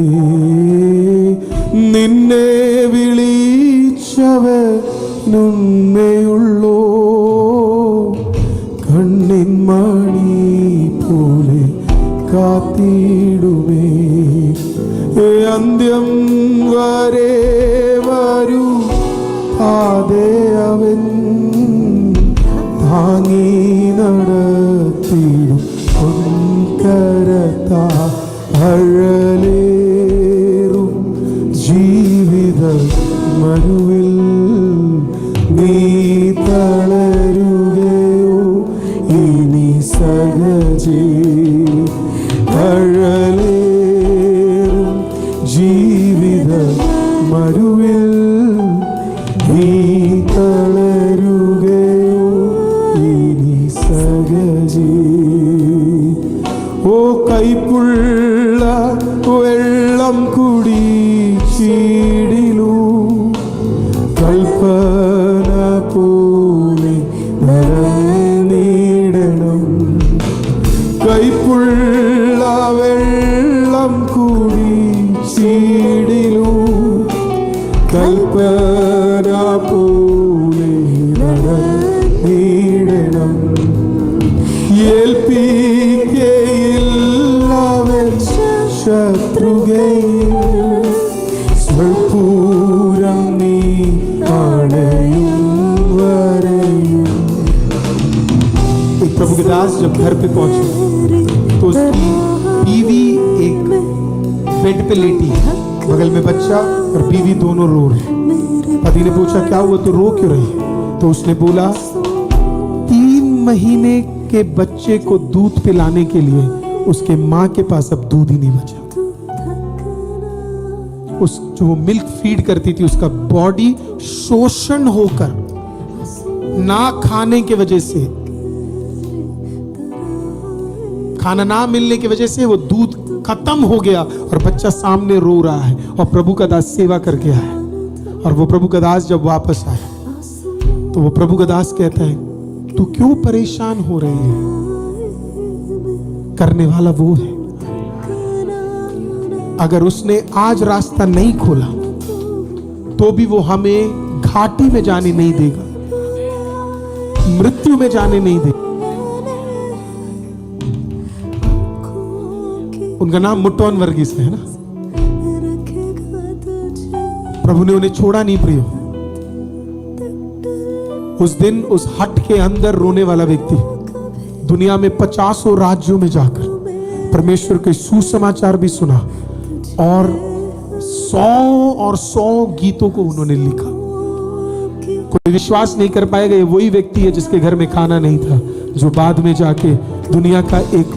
നിന്നെ വിളിച്ചവേ നുന്മയുള്ളോ കണ്ണിൻ മണി പോലെ കാത്തിടുമേ, അന്ത്യം വരെ വരൂ പാതേ അവൻ താങ്ങി നടത്തിടും പൊൻകരത്താ അഴലേറും ജീവിത മരുവിൽ നീ തളരുകയോ ഇനി സഹജേ, അഴലേറും ജീവിത മരുവിൽ നീ തളരുകയോ ഇനി സഹജേ. ഓ കൈപ്പുള്ള വെള്ളം കുടിച്ചിടിലൂ, കൽപ്പന പോലെ നിറഞ്ഞിടണം. കൈപ്പുള്ള വെള്ളം കുടിച്ചിടിലൂ, കൽപ്പന പോലെ നടന്നിടണം. ഏൽപ്പിക്കയില്ലവൻ ശത്രുകയിൽ, സ്വൽപൂരം നീ അണയും വരെയും. एक प्रभु के दास जब घर पे पहुंचे तो उसकी बीवी एक बेड पे लेटी है, बगल में बच्चा और बीवी दोनों रो रहे। पति ने पूछा क्या हुआ, तो रो क्यों रही है? तो उसने बोला 3 महीने के बच्चे को दूध पिलाने के लिए उसके माँ के पास अब दूध ही नहीं बचा। उस जो वो मिल्क फीड करती थी उसका बॉडी शोषण होकर, ना खाने की वजह से, खाना ना मिलने की वजह से वो दूध खत्म हो गया और बच्चा सामने रो रहा है और प्रभु का दास सेवा करके आया। और वो प्रभु का दास जब वापस आया तो वो प्रभु का दास कहता है, तू क्यों परेशान हो रही है? करने वाला वो है। अगर उसने आज रास्ता नहीं खोला तो भी वो हमें घाटी में जाने नहीं देगा, मृत्यु में जाने नहीं देगा। उनका नाम मुट्टोन वर्गीस है ना। प्रभु ने उन्हें छोड़ा नहीं प्रियो। उस दिन उस हट के अंदर रोने वाला व्यक्ति दुनिया में 50 राज्यों में जाकर परमेश्वर के सुसमाचार भी सुना और 100 गीतों को उन्होंने लिखा। कोई विश्वास नहीं कर पाएगा ये वही व्यक्ति है जिसके घर में खाना नहीं था, जो बाद में जाके दुनिया का एक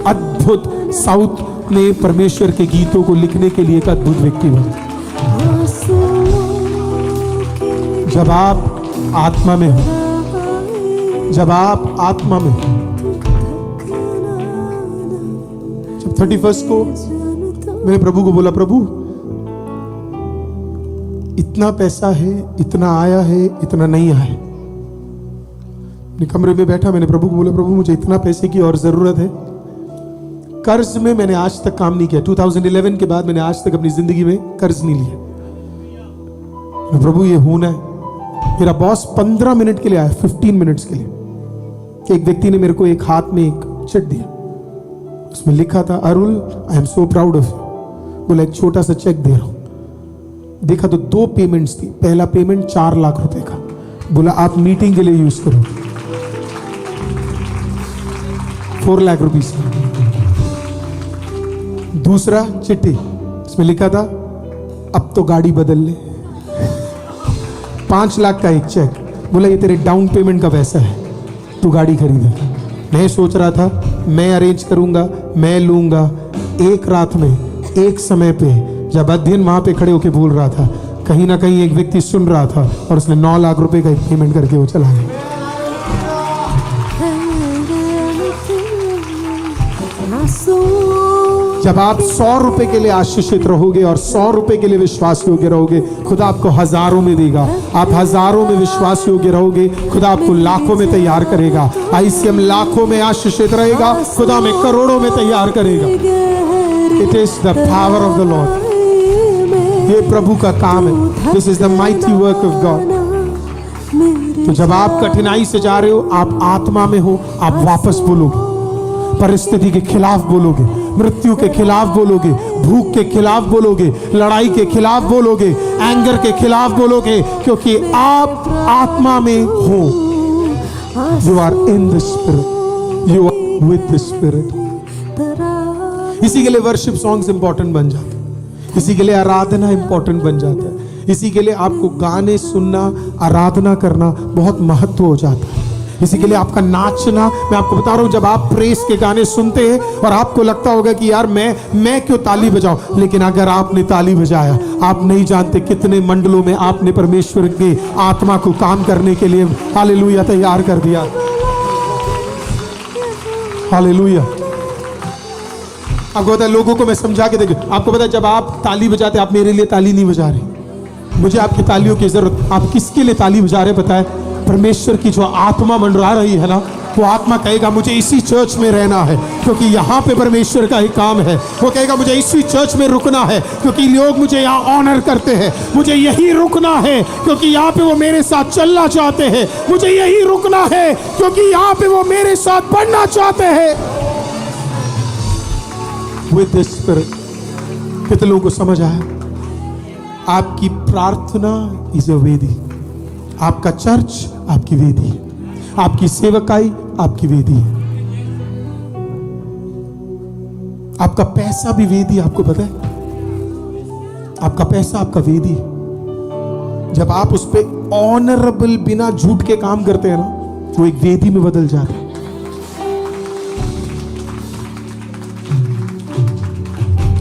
अद्भुत, साउथ में परमेश्वर के गीतों को लिखने के लिए एक अद्भुत व्यक्ति बना। जब आप आत्मा में हो, जब आप आत्मा में हो, जब 31 को मैंने प्रभु को बोला, प्रभु इतना पैसा है, इतना आया है, इतना नहीं आया है। अपने कमरे में बैठा मैंने प्रभु को बोला, प्रभु मुझे इतना पैसे की और जरूरत है। कर्ज में मैंने आज तक काम नहीं किया। 2011 के बाद मैंने आज तक अपनी जिंदगी में कर्ज नहीं लिया। प्रभु ये होना है। मेरा बॉस 15 मिनट के लिए आया, 15 मिनट्स के लिए। एक व्यक्ति ने मेरे को एक हाथ में एक चेक दिया, उसमें लिखा था, Arul I am so proud of you. बोला एक छोटा सा चेक दे रहा हूं। देखा तो 2 पेमेंट्स थी। पहला पेमेंट 4 लाख रुपए का, बोला आप मीटिंग के लिए यूज करो। 4 लाख रुपीस। दूसरा चिट्ठी, इसमें लिखा था अब तो गाड़ी बदल ले। 5 लाख का एक चेक, बोला ये तेरे डाउन पेमेंट का पैसा है, तू गाड़ी खरीदे। मैं सोच रहा था मैं अरेंज करूंगा, मैं लूंगा। एक रात में, एक समय पे जब अध्ययन वहां पे खड़े होके बोल रहा था, कहीं ना कहीं एक व्यक्ति सुन रहा था और उसने 9 लाख रुपए का एक पेमेंट करके वो चला गया। जब आप 100 रुपए के लिए आशीषित रहोगे और 100 रुपए के लिए विश्वास योग्य रहोगे, खुदा आपको हजारों में देगा। आप हजारों में विश्वास योग्य रहोगे, खुदा आपको लाखों में तैयार करेगा। ICM लाखों में आशीषित रहेगा, खुदा में करोड़ों में तैयार करेगा। It is the power of the Lord. ये प्रभु का काम है। This is the mighty work of God. तो जब आप कठिनाई से जा रहे हो, आप आत्मा में हो, आप वापस बोलोगे, परिस्थिति के खिलाफ बोलोगे, मृत्यु के खिलाफ बोलोगे, भूख के खिलाफ बोलोगे, लड़ाई के खिलाफ बोलोगे, एंगर के खिलाफ बोलोगे, क्योंकि आप आत्मा में हो। You are in the spirit, you are with the spirit. इसी के लिए वर्शिप सॉन्ग्स इंपॉर्टेंट बन जाते हैं, इसी के लिए आराधना इंपॉर्टेंट बन जाता है, इसी के लिए आपको गाने सुनना, आराधना करना बहुत महत्व हो जाता है। इसी के लिए आपका नाचना, मैं आपको बता रहा हूं, जब आप प्रेस के गाने सुनते हैं और आपको लगता होगा कि यार मैं क्यों ताली बजाऊं, लेकिन अगर आपने ताली बजाया, आप नहीं जानते कितने मंडलों में आपने परमेश्वर के आत्मा को काम करने के लिए हालेलुया तैयार कर दिया। हालेलुया। आपको पता है, लोगों को मैं समझा के देखिए, आपको पता है जब आप ताली बजाते, आप मेरे लिए ताली नहीं बजा रहे, मुझे आपकी तालियों की जरूरत। आप किसके लिए ताली बजा रहे पता है? परमेश्वर की जो आत्मा मंडरा रही है ना, वो आत्मा कहेगा मुझे इसी चर्च में रहना है क्योंकि यहाँ पे परमेश्वर का ही काम है। वो कहेगा मुझे इसी चर्च में रुकना है क्योंकि लोग मुझे यहाँ ऑनर करते हैं। मुझे यही रुकना है क्योंकि यहाँ पे वो मेरे साथ चलना चाहते हैं। मुझे यही रुकना है क्योंकि यहाँ पे वो मेरे साथ बढ़ना चाहते हैं। With the Spirit। कितने लोगों को समझ आया? आपकी प्रार्थना इज अ वेदी, आपका चर्च आपकी वेदी है, आपकी सेवकाई आपकी वेदी है, आपका पैसा भी वेदी। आपको पता है, आपका पैसा आपका वेदी है। जब आप उस पे ऑनरेबल बिना झूठ के काम करते हैं ना, वो एक वेदी में बदल जाता है।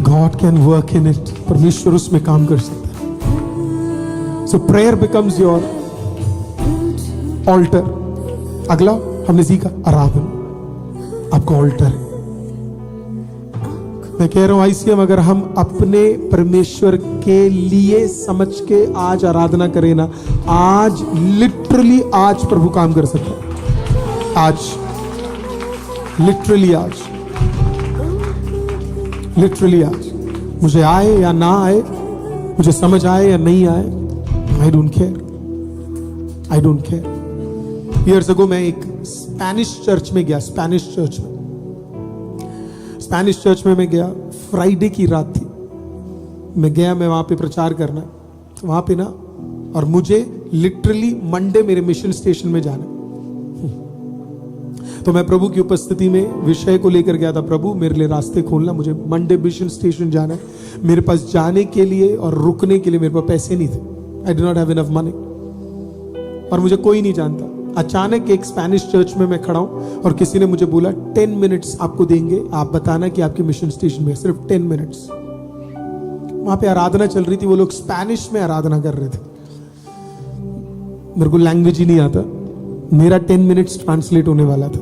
God can work in it. परमेश्वर उसमें काम कर सकता है। So prayer becomes your altar. अगला हमने सीखा आराधना आपका ऑल्टर है। मैं कह रहा हूं ICM, अगर हम अपने परमेश्वर के लिए समझ के आज आराधना करें ना, आज लिटरली आज प्रभु काम कर सकता है। आज लिटरली आज मुझे आए या ना आए, मुझे समझ आए या नहीं आए, I don't care. Years ago मैं एक स्पेनिश चर्च में गया। स्पेनिश चर्च में मैं गया। फ्राइडे की रात थी, मैं गया, मैं वहां पे प्रचार करना, वहां पे ना, और मुझे लिटरली मंडे मेरे मिशन स्टेशन में जाना। तो मैं प्रभु की उपस्थिति में विषय को लेकर गया था, प्रभु मेरे लिए रास्ते खोलना, मुझे मंडे मिशन स्टेशन जाना है। मेरे पास जाने के लिए और रुकने के लिए मेरे पास पैसे नहीं थे। I do not have enough money, और मुझे कोई नहीं जानता। अचानक एक स्पेनिश चर्च में मैं खड़ा हूं और किसी ने मुझे बोला 10 मिनट्स आपको देंगे, आप बताना कि आपके मिशन स्टेशन में, सिर्फ 10 मिनट्स। वहां पे आराधना चल रही थी, वो लोग स्पेनिश में आराधना कर रहे थे। मेरे को लैंग्वेज ही नहीं आता, मेरा 10 मिनट्स ट्रांसलेट होने वाला था।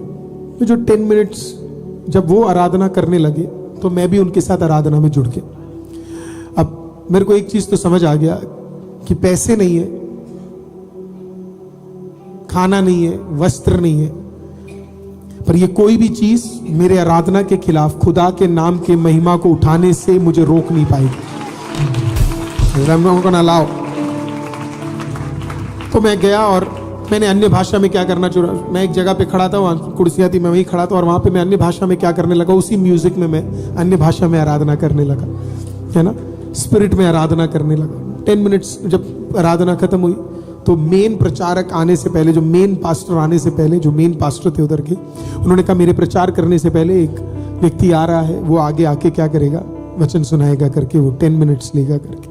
तो जो 10 मिनट्स जब वो आराधना करने लगे तो मैं भी उनके साथ आराधना में जुड़ गया। अब मेरे को एक चीज तो समझ आ गया कि पैसे नहीं है, खाना नहीं है, वस्त्र नहीं है, पर ये कोई भी चीज मेरे आराधना के खिलाफ, खुदा के नाम के महिमा को उठाने से मुझे रोक नहीं पाएगी। ना लाओ। तो मैं गया और मैंने अन्य भाषा में क्या करना चाहा। मैं एक जगह पे खड़ा था, वहां कुर्सियां थी, मैं वहीं खड़ा था, और वहां पे मैं अन्य भाषा में क्या करने लगा, उसी म्यूजिक में मैं अन्य भाषा में आराधना करने लगा, है ना, स्पिरिट में आराधना करने लगा। 10 मिनट्स जब आराधना खत्म हुई तो मेन प्रचारक आने से पहले, जो मेन पास्टर आने से पहले, जो मेन पास्टर थे उधर के, उन्होंने कहा मेरे प्रचार करने से पहले एक व्यक्ति आ रहा है, वो आगे आके क्या करेगा, वचन सुनाएगा करके, वो 10 मिनट्स लेगा करके।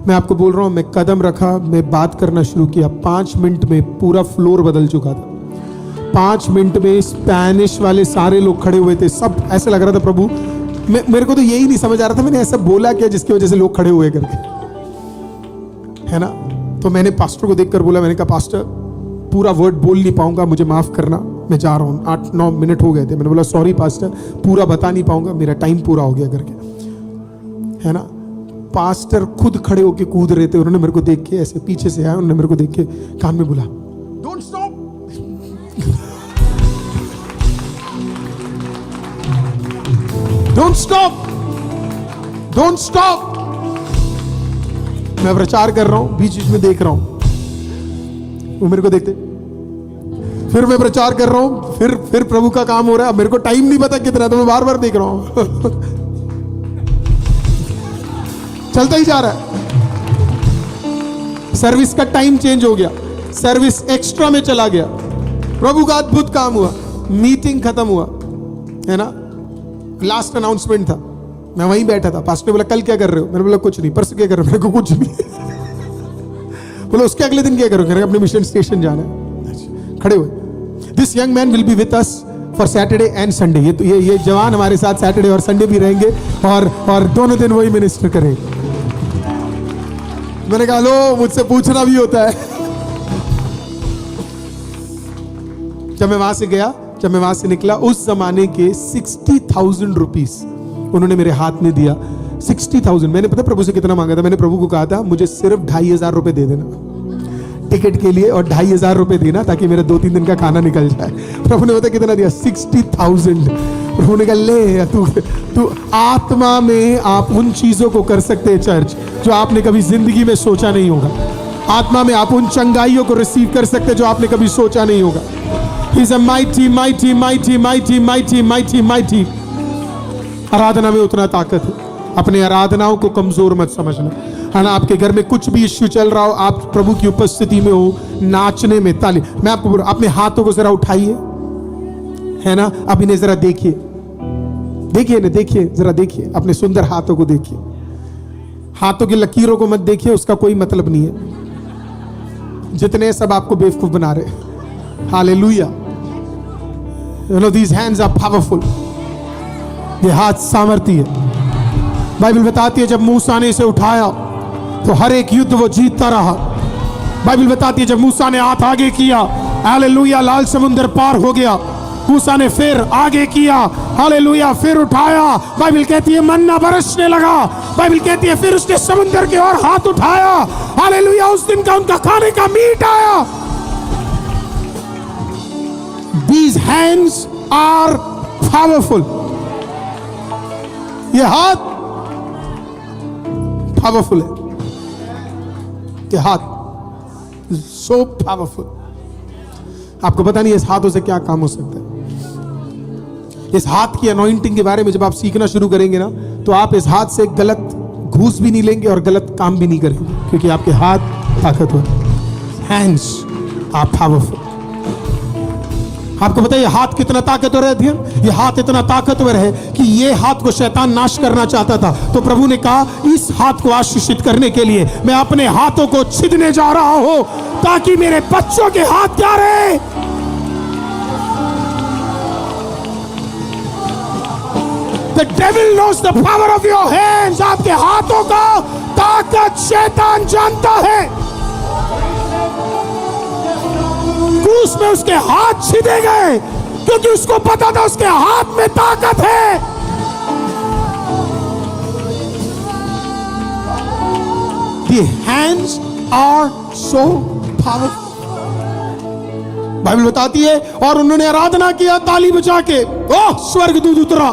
मैं आपको बोल रहा हूं, मैं कदम रखा, मैं बात करना शुरू किया, 5 मिनट में पूरा फ्लोर बदल चुका था। 5 मिनट में स्पेनिश वाले सारे लोग खड़े हुए थे, सब ऐसे लग रहा था प्रभु, मेरे को तो यही नहीं समझ आ रहा था मैंने ऐसा बोला क्या जिसकी वजह से लोग खड़े हुए करके, है ना। तो मैंने पास्टर को देखकर बोला, मैंने कहा पास्टर पूरा वर्ड बोल नहीं पाऊंगा, मुझे माफ करना, मैं जा रहा हूँ। 8-9 मिनट हो गए थे, मैंने बोला सॉरी पास्टर, पूरा बता नहीं पाऊंगा, मेरा टाइम पूरा हो गया करके, है ना। पास्टर खुद खड़े होके कूद रहे थे, उन्होंने मेरे को देख के ऐसे पीछे से आया, उन्होंने मेरे को देख के कान में बोला don't stop. Don't stop, don't stop. मैं प्रचार कर रहा हूं, बीच बीच में देख रहा हूं, वो मेरे को देखते, फिर मैं प्रचार कर रहा हूं, फिर प्रभु का काम हो रहा है। अब मेरे को टाइम नहीं पता कितना, तो मैं बार बार देख रहा हूं चलता ही जा रहा है। सर्विस का टाइम चेंज हो गया, सर्विस एक्स्ट्रा में चला गया, प्रभु का अद्भुत काम हुआ, मीटिंग खत्म हुआ, है ना। लास्ट अनाउंसमेंट था, मैं वहीं बैठा था। पास्टर ने बोला कल क्या कर रहे हो, मैंने बोला कुछ नहीं। परसों क्या कर रहे हो, मेरे को कुछ नहीं बोला उसके अगले दिन क्या करोगे, अपने मिशन स्टेशन जाना है। खड़े हुए, this young man will be with us for Saturday and Sunday. ये जवान हमारे साथ सैटरडे और संडे भी रहेंगे, और दोनों दिन वही मिनिस्टर करेंगे। मैंने कहा लो, मुझसे पूछना भी होता है। जब मैं वहां से गया, जब मैं वहां से निकला, उस जमाने के 60,000 रुपीस उन्होंने मेरे हाथ में दिया। 60,000। मैंने पता प्रभु से कितना मांगा था, मैंने प्रभु को कहा था मुझे सिर्फ 2,500 रुपए दे देना टिकट के लिए, और 2,500 रुपए देना ताकि मेरा 2-3 दिन का खाना निकल जाए। प्रभु ने पता कितना दिया, 60,000। प्रभु ने कहा ले तू आत्मा में आप उन चीजों को कर सकते हैं चर्च, जो आपने कभी जिंदगी में सोचा नहीं होगा। आत्मा में आप उन चंगाइयों को रिसीव कर सकते हैं जो आपने कभी सोचा नहीं होगा। He is a mighty, mighty, mighty, mighty, mighty, mighty, mighty। आराधना में उतना ताकत है। अपने आराधनाओं को कमजोर मत समझना, है ना। आपके घर में कुछ भी इश्यू चल रहा हो, आप प्रभु की उपस्थिति में हो, नाचने में, ताली, मैं आपको बोल रहा हूं, अपने हाथों को जरा उठाइए, है ना। अब इन्हें जरा देखिए, देखिए ना, देखिए जरा, देखिए अपने सुंदर हाथों को देखिए। हाथों की लकीरों को मत देखिए, उसका कोई मतलब नहीं है। जितने सब आपको बेवकूफ बना रहे। Hallelujah. You know these hands are powerful. ये हाथ सामर्थी है। बाइबल बताती है जब मूसा ने इसे उठाया तो हर एक युद्ध वो जीतता रहा। बाइबल बताती है जब मूसा ने हाथ आगे किया, हालेलुया, लाल समुद्र पार हो गया। मूसा ने फिर आगे किया, हालेलुया, फिर उठाया। बाइबल कहती है मन्ना बरसने लगा। बाइबल कहती है फिर उसने समुद्र की ओर हाथ उठाया, हालेलुया, उस दिन का उनका खाने का मीट आया। These hands are powerful. ये हाथ पावरफुल है। ये हाथ so powerful. आपको पता नहीं इस हाथों से क्या काम हो सकता है। इस हाथ की अनॉइंटिंग के बारे में जब आप सीखना शुरू करेंगे ना, तो आप इस हाथ से गलत घूस भी नहीं लेंगे और गलत काम भी नहीं करेंगे, क्योंकि आपके हाथ ताकतवर। Hands are powerful. आपको पता है ये हाथ कितना ताकतवर है अध्ययन? ये हाथ इतना ताकतवर है कि ये हाथ को शैतान नाश करना चाहता था, तो प्रभु ने कहा इस हाथ को आशीषित करने के लिए मैं अपने हाथों को छीनने जा रहा हूं, ताकि मेरे बच्चों के हाथ क्या रहे। The devil knows the power of your hands. आपके हाथों का ताकत शैतान जानता है। क्रूस में उसके हाथ छीने गए क्योंकि उसको पता था उसके हाथ में ताकत है। The hands are so powerful. Bible बताती है और उन्होंने आराधना किया ताली बजा के। ओह, स्वर्गदूत उतरा।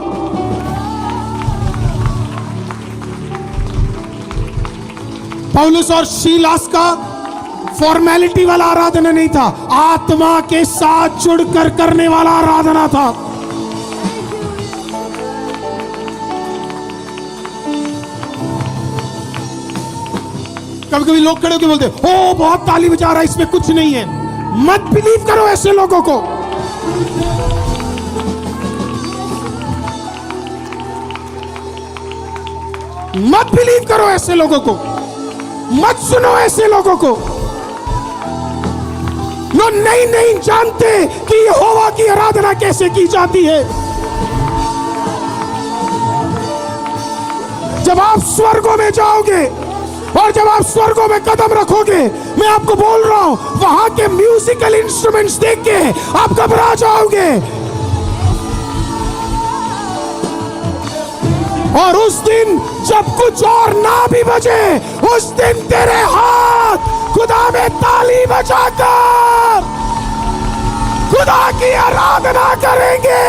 पौलुस और सीलास का फॉर्मेलिटी वाला आराधना नहीं था, आत्मा के साथ जुड़कर करने वाला आराधना था। कभी कभी लोग खड़े होकर बोलते ओ बहुत ताली बजा रहा है, इसमें कुछ नहीं है। मत बिलीव करो ऐसे लोगों को। मत बिलीव करो ऐसे लोगों को। मत सुनो ऐसे लोगों को। जो नहीं जानते कि यहोवा की आराधना कैसे की जाती है। जब आप स्वर्गों में जाओगे और जब आप स्वर्गों में कदम रखोगे, मैं आपको बोल रहा हूं, वहां के म्यूजिकल इंस्ट्रूमेंट्स देख के आप घबरा जाओगे। और उस दिन जब कुछ और ना भी बजे, उस दिन तेरे हाथ खुदा में ताली बजाकर खुदा की आराधना करेंगे।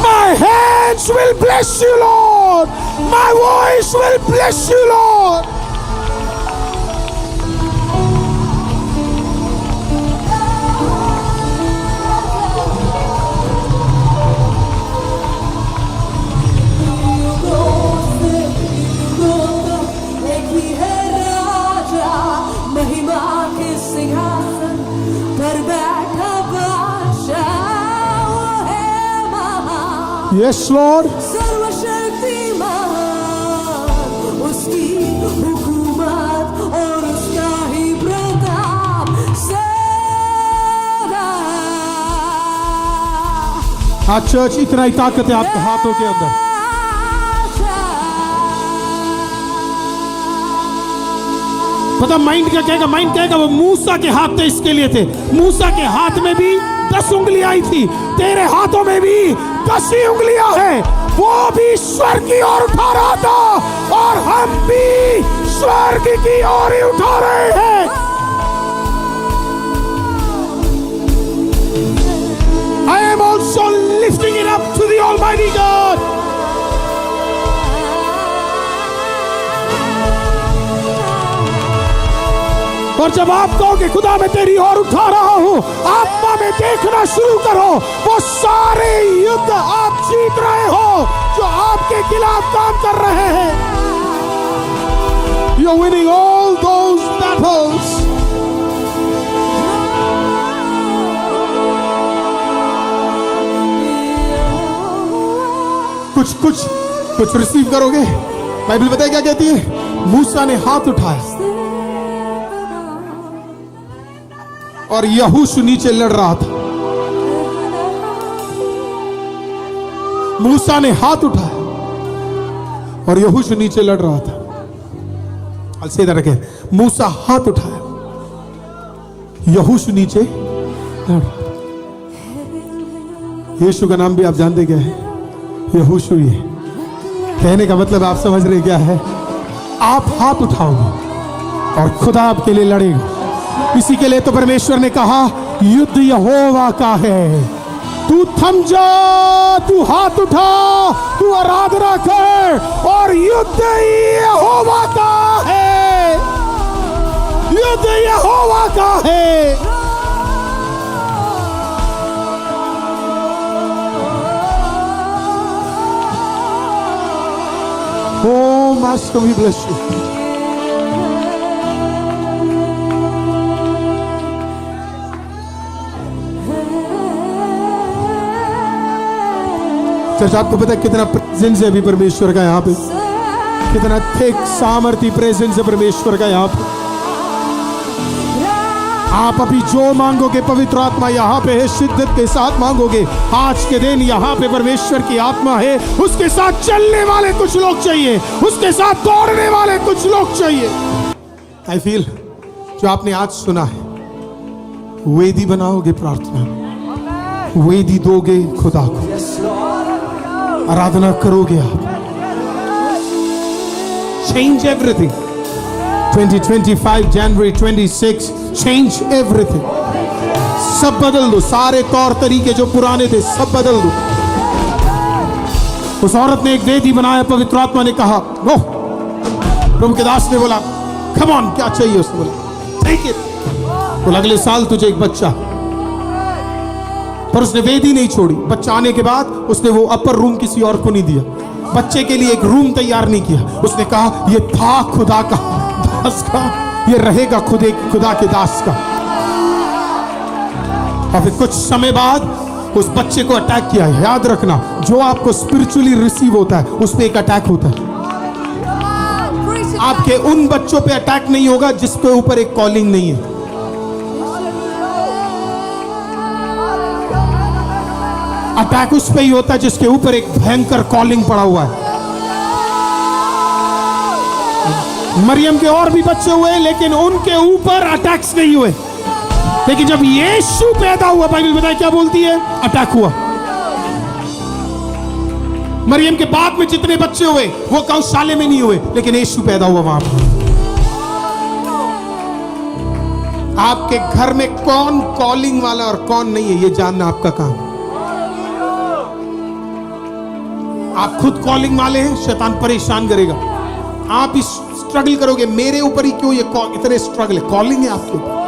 My hands will bless you, Lord. My voice will bless you, Lord. Yes, Lord. सर्वशक्तिमान उसकी हुकूमत और उसका ही प्रताप सदा। हाँ चर्च, इतना ही ताकत है आपके हाथों के अंदर। पता माइंड क्या कहेगा? माइंड कहेगा वो मूसा के हाथ थे, इसके लिए थे। मूसा के हाथ में भी 10 उंगलियां आई थी, तेरे हाथों में भी 10 ही उंगलियां हैं। वो भी स्वर्ग की ओर उठा रहा था और हम भी स्वर्ग की ओर ही उठा रहे हैं। I am also lifting it up to the Almighty God. और जब आप कहोगे खुदा मैं तेरी ओर उठा रहा हूं, आत्मा में देखना शुरू करो वो सारे युद्ध आप जीत रहे हो जो आपके खिलाफ काम कर रहे हैं। You're winning all those battles. कुछ रिसीव करोगे। बाइबल बताए क्या कहती है? मूसा ने हाथ उठाया और यहोशू नीचे लड़ रहा था। मूसा ने हाथ उठाया और यहोशू नीचे लड़ रहा था। सीधा रखे, मूसा हाथ उठाया, यहोशू नीचे लड़ रहा था। यीशु का नाम भी आप जानते क्या है? यहोशू। ये कहने का मतलब आप समझ रहे क्या है? आप हाथ उठाओगे और खुदा आपके लिए लड़ेगा। इसी के लिए तो परमेश्वर ने कहा युद्ध यहोवा का है। तू थम जा, तू हाथ उठा, तू आराधना कर, और युद्ध यहोवा का है। युद्ध यहोवा का है। Oh, Master, we bless you. Church, आपको पता है कितना प्रेजेंस है अभी परमेश्वर का यहाँ पे? कितना थिक सामर्थ्य प्रेजेंस है परमेश्वर का यहाँ पे। आप अभी जो मांगोगे पवित्र आत्मा यहाँ पे है, शिद्दत के साथ मांगोगे। आज के दिन यहाँ पे परमेश्वर की आत्मा है। उसके साथ चलने वाले कुछ लोग चाहिए, उसके साथ दौड़ने वाले कुछ लोग चाहिए। आई फील जो आपने आज सुना है, वेदी बनाओगे प्रार्थना में, वेदी दोगे खुदा को, आराधना करोगे आप। Change everything. 2025 जनवरी 26 चेंज एवरीथिंग। सब बदल दो, सारे तौर तरीके जो पुराने थे सब बदल दो। उस औरत ने एक वेदी बनाया, पवित्र आत्मा ने कहा वो, प्रभु के दास ने बोला कम ऑन, क्या चाहिए? उसने बोला टेक इट। बोला अगले साल तुझे एक बच्चा। पर उसने वेदी नहीं छोड़ी। बच्चा आने के बाद उसने वो अपर रूम किसी और को नहीं दिया, बच्चे के लिए एक रूम तैयार नहीं किया। उसने कहा ये था खुदा का दास का, ये रहेगा खुदा के दास का। और फिर कुछ समय बाद उस बच्चे को अटैक किया। याद रखना, जो आपको स्पिरिचुअली रिसीव होता है उस पर एक अटैक होता है। आपके उन बच्चों पे अटैक नहीं होगा जिस पे ऊपर एक कॉलिंग नहीं है। अटैक उस पे ही होता है जिसके ऊपर एक भयंकर कॉलिंग पड़ा हुआ है। मरियम के और भी बच्चे हुए लेकिन उनके ऊपर अटैक्स नहीं हुए। लेकिन जब यीशु पैदा हुआ, बाइबल बताए क्या बोलती है? अटैक हुआ। मरियम के बाद में जितने बच्चे हुए वो गौशाले में नहीं हुए, लेकिन यीशु पैदा हुआ वहां पर। आपके घर में कौन कॉलिंग वाला और कौन नहीं है, ये जानना आपका काम। आप खुद कॉलिंग वाले हैं, शैतान परेशान करेगा। आप इस स्ट्रगल करोगे, मेरे ऊपर ही क्यों ये इतने स्ट्रगल है? कॉलिंग है आपके ऊपर।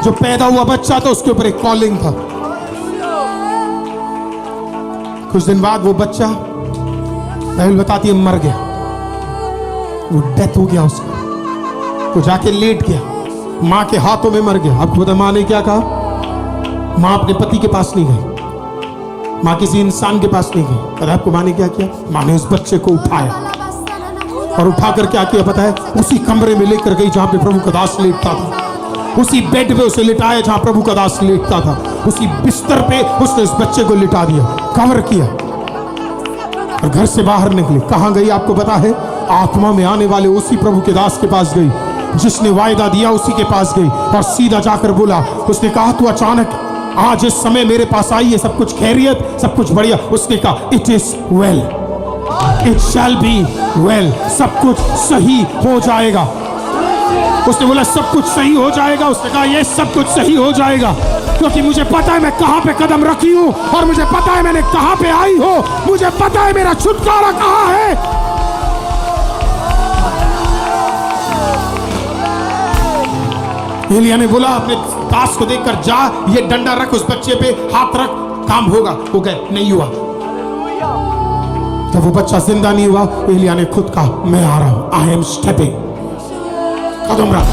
जो पैदा हुआ बच्चा था उसके ऊपर एक कॉलिंग था। कुछ दिन बाद वो बच्चा, बाइबल बताती है, मर गया। वो डेथ हो गया उसका। वो जाके लेट गया, मां के हाथों में मर गया। आपको पता मां ने क्या कहा? मां अपने पति के पास नहीं गई, मां किसी इंसान के पास नहीं गई। पता है आपको मां ने क्या किया? मां ने उस बच्चे को उठाया और उठाकर क्या किया पता है? उसी कमरे में लेकर गई जहां पे प्रभु का दास लेटता था। उसी बेड पे उसे लिटाया जहां प्रभु का दास लेटता था। उसी बिस्तर पे उसने उस बच्चे को लिटा दिया, कवर किया और घर से बाहर निकली। कहां गई आपको पता है? आत्मा में आने वाले उसी प्रभु के दास के पास गई, जिसने वायदा दिया उसी के पास गई और सीधा जाकर बोला। उसने कहा तू अचानक आज इस समय मेरे पास आई है, सब कुछ खैरियत, सब कुछ बढ़िया? उसने कहा it is well, it shall be well, सब कुछ सही हो जाएगा। उसने बोला सब कुछ सही हो जाएगा। उसने कहा ये सब कुछ सही हो जाएगा क्योंकि मुझे पता है मैं कहां पे कदम रखी हूं और मुझे पता है मैंने कहां पे आई हो, मुझे पता है मेरा छुटकारा कहां है। एलिया ने बोला अपने दास को देखकर, जा ये डंडा रख, उस बच्चे पे हाथ रख, काम होगा। हो गए, नहीं हुआ। जब वो बच्चा जिंदा नहीं हुआ, एलिया ने खुद कहा मैं आ रहा हूं, आई एम स्टेपिंग। कदम रख।